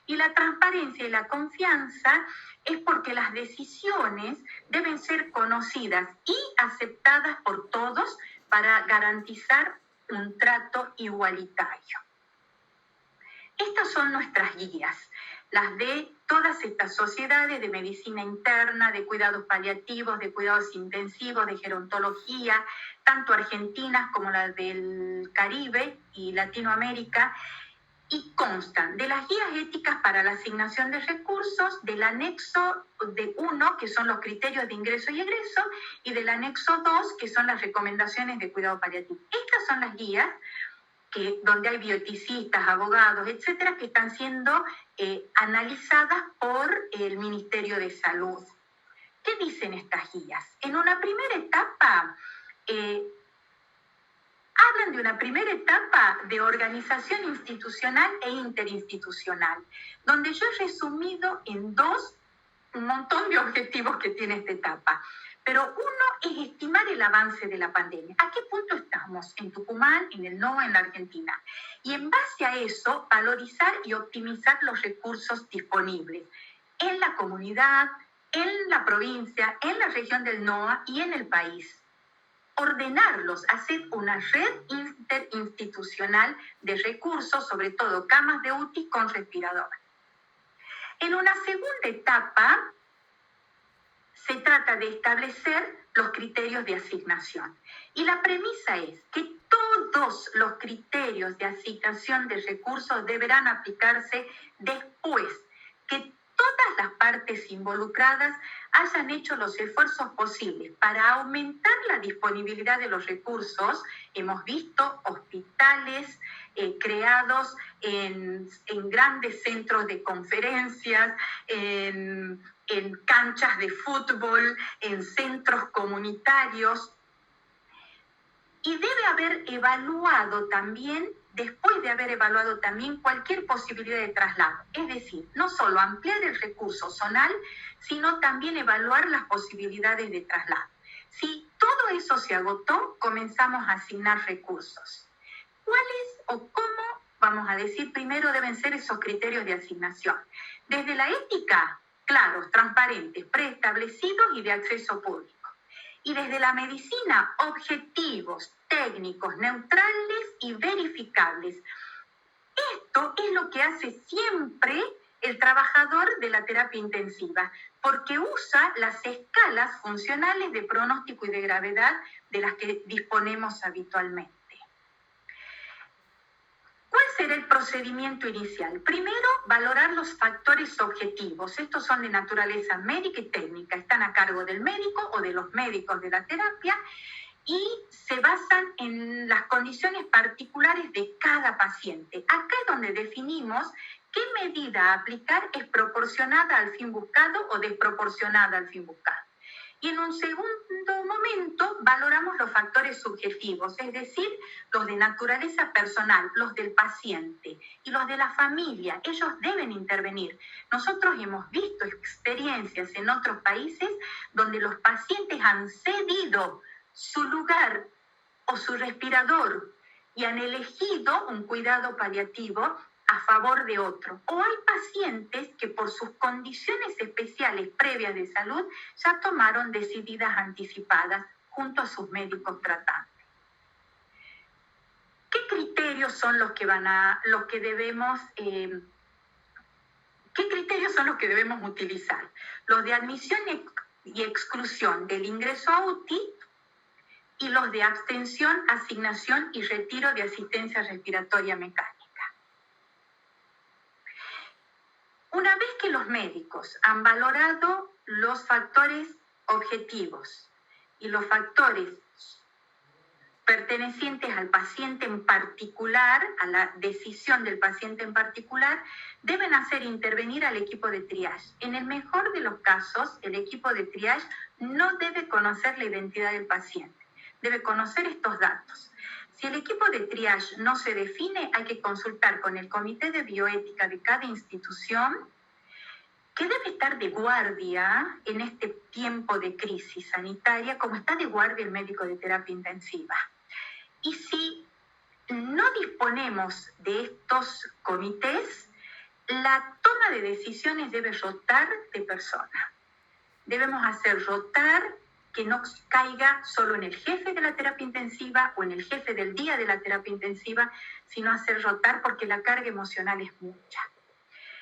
Y la transparencia y la confianza es porque las decisiones deben ser conocidas y aceptadas por todos para garantizar un trato igualitario. Estas son nuestras guías, las de todas estas sociedades de medicina interna, de cuidados paliativos, de cuidados intensivos, de gerontología, tanto argentinas como las del Caribe y Latinoamérica, y constan de las guías éticas para la asignación de recursos, del anexo 1, que son los criterios de ingreso y egreso, y del anexo 2, que son las recomendaciones de cuidado paliativo. Estas son las guías donde hay bioeticistas, abogados, etcétera, que están siendo analizadas por el Ministerio de Salud. ¿Qué dicen estas guías? En una primera etapa, hablan hablan de una primera etapa de organización institucional e interinstitucional, donde yo he resumido en dos un montón de objetivos que tiene esta etapa. Pero uno es estimar el avance de la pandemia. ¿A qué punto estamos? En Tucumán, en el NOA, en la Argentina. Y en base a eso, valorizar y optimizar los recursos disponibles en la comunidad, en la provincia, en la región del NOA y en el país. Ordenarlos, hacer una red interinstitucional de recursos, sobre todo camas de UTI con respirador. En una segunda etapa, se trata de establecer los criterios de asignación. Y la premisa es que todos los criterios de asignación de recursos deberán aplicarse después que todas las partes involucradas hayan hecho los esfuerzos posibles para aumentar la disponibilidad de los recursos. Hemos visto hospitales creados en grandes centros de conferencias, en canchas de fútbol, en centros comunitarios. Y debe haber evaluado también, después de haber evaluado también cualquier posibilidad de traslado. Es decir, no solo ampliar el recurso zonal, sino también evaluar las posibilidades de traslado. Si todo eso se agotó, comenzamos a asignar recursos. ¿Cuáles o cómo, vamos a decir, primero deben ser esos criterios de asignación? Desde la ética, claros, transparentes, preestablecidos y de acceso público. Y desde la medicina, objetivos, técnicos, neutrales y verificables. Esto es lo que hace siempre el trabajador de la terapia intensiva, porque usa las escalas funcionales de pronóstico y de gravedad de las que disponemos habitualmente. ¿Cuál será el procedimiento inicial? Primero, valorar los factores objetivos. Estos son de naturaleza médica y técnica. Están a cargo del médico o de los médicos de la terapia y se basan en las condiciones particulares de cada paciente. Acá es donde definimos qué medida a aplicar es proporcionada al fin buscado o desproporcionada al fin buscado. Y en un segundo momento valoramos los factores subjetivos, es decir, los de naturaleza personal, los del paciente y los de la familia. Ellos deben intervenir. Nosotros hemos visto experiencias en otros países donde los pacientes han cedido su lugar o su respirador y han elegido un cuidado paliativo a favor de otro. O hay pacientes que por sus condiciones especiales previas de salud ya tomaron decididas anticipadas junto a sus médicos tratantes. ¿Qué criterios son los que debemos utilizar? Los de admisión y exclusión del ingreso a UTI y los de abstención, asignación y retiro de asistencia respiratoria mecánica. Una vez que los médicos han valorado los factores objetivos y los factores pertenecientes al paciente en particular, a la decisión del paciente en particular, deben hacer intervenir al equipo de triage. En el mejor de los casos, el equipo de triage no debe conocer la identidad del paciente, debe conocer estos datos. Si el equipo de triage no se define, hay que consultar con el comité de bioética de cada institución, que debe estar de guardia en este tiempo de crisis sanitaria, como está de guardia el médico de terapia intensiva. Y si no disponemos de estos comités, la toma de decisiones debe rotar de persona. Debemos hacer rotar que no caiga solo en el jefe de la terapia intensiva o en el jefe del día de la terapia intensiva, sino hacer rotar porque la carga emocional es mucha.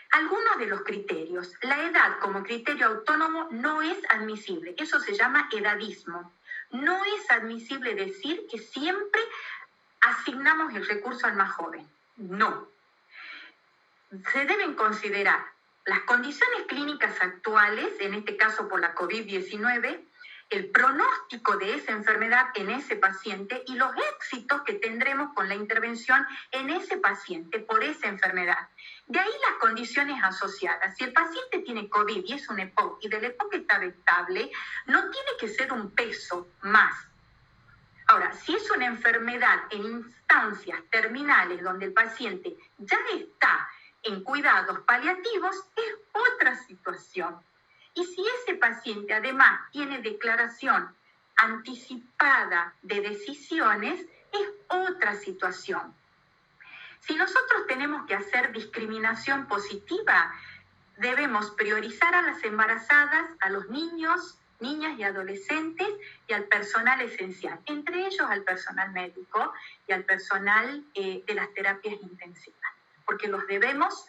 Algunos de los criterios. La edad como criterio autónomo no es admisible. Eso se llama edadismo. No es admisible decir que siempre asignamos el recurso al más joven. No. Se deben considerar las condiciones clínicas actuales, en este caso por la COVID-19, el pronóstico de esa enfermedad en ese paciente y los éxitos que tendremos con la intervención en ese paciente por esa enfermedad. De ahí las condiciones asociadas. Si el paciente tiene COVID y es un EPOC y del EPOC está estable, no tiene que ser un peso más. Ahora, si es una enfermedad en instancias terminales donde el paciente ya está en cuidados paliativos, es otra situación. Y si ese paciente además tiene declaración anticipada de decisiones, es otra situación. Si nosotros tenemos que hacer discriminación positiva, debemos priorizar a las embarazadas, a los niños, niñas y adolescentes y al personal esencial, entre ellos al personal médico y al personal de las terapias intensivas, porque los debemos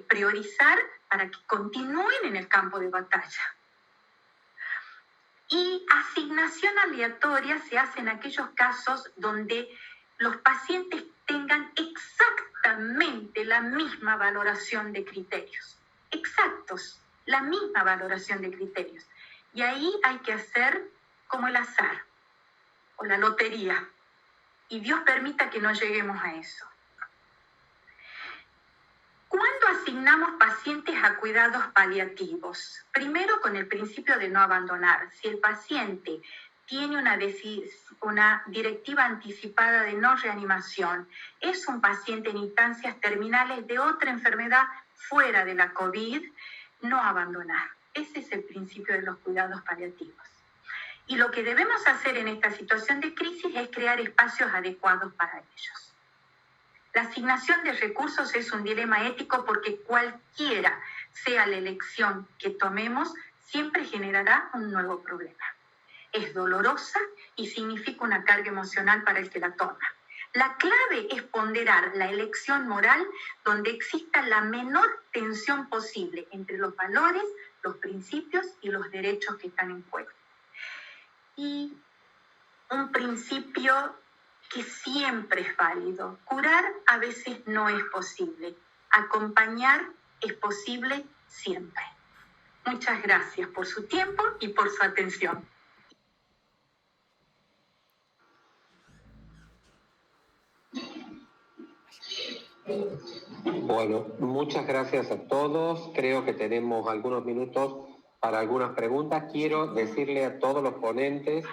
priorizar para que continúen en el campo de batalla. Y asignación aleatoria se hace en aquellos casos donde los pacientes tengan exactamente la misma valoración de criterios. Exactos, la misma valoración de criterios. Y ahí hay que hacer como el azar o la lotería. Y Dios permita que no lleguemos a eso. ¿Cuándo asignamos pacientes a cuidados paliativos? Primero, con el principio de no abandonar. Si el paciente tiene una directiva anticipada de no reanimación, es un paciente en instancias terminales de otra enfermedad fuera de la COVID, no abandonar. Ese es el principio de los cuidados paliativos. Y lo que debemos hacer en esta situación de crisis es crear espacios adecuados para ellos. La asignación de recursos es un dilema ético porque cualquiera sea la elección que tomemos, siempre generará un nuevo problema. Es dolorosa y significa una carga emocional para el que la toma. La clave es ponderar la elección moral donde exista la menor tensión posible entre los valores, los principios y los derechos que están en juego. Y un principio que siempre es válido. Curar a veces no es posible. Acompañar es posible siempre. Muchas gracias por su tiempo y por su atención. Bueno, muchas gracias a todos. Creo que tenemos algunos minutos para algunas preguntas. Quiero decirle a todos los ponentes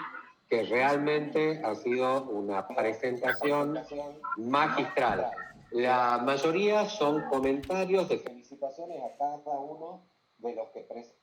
que realmente ha sido una presentación magistral. La mayoría son comentarios de felicitaciones a cada uno de los que presentan.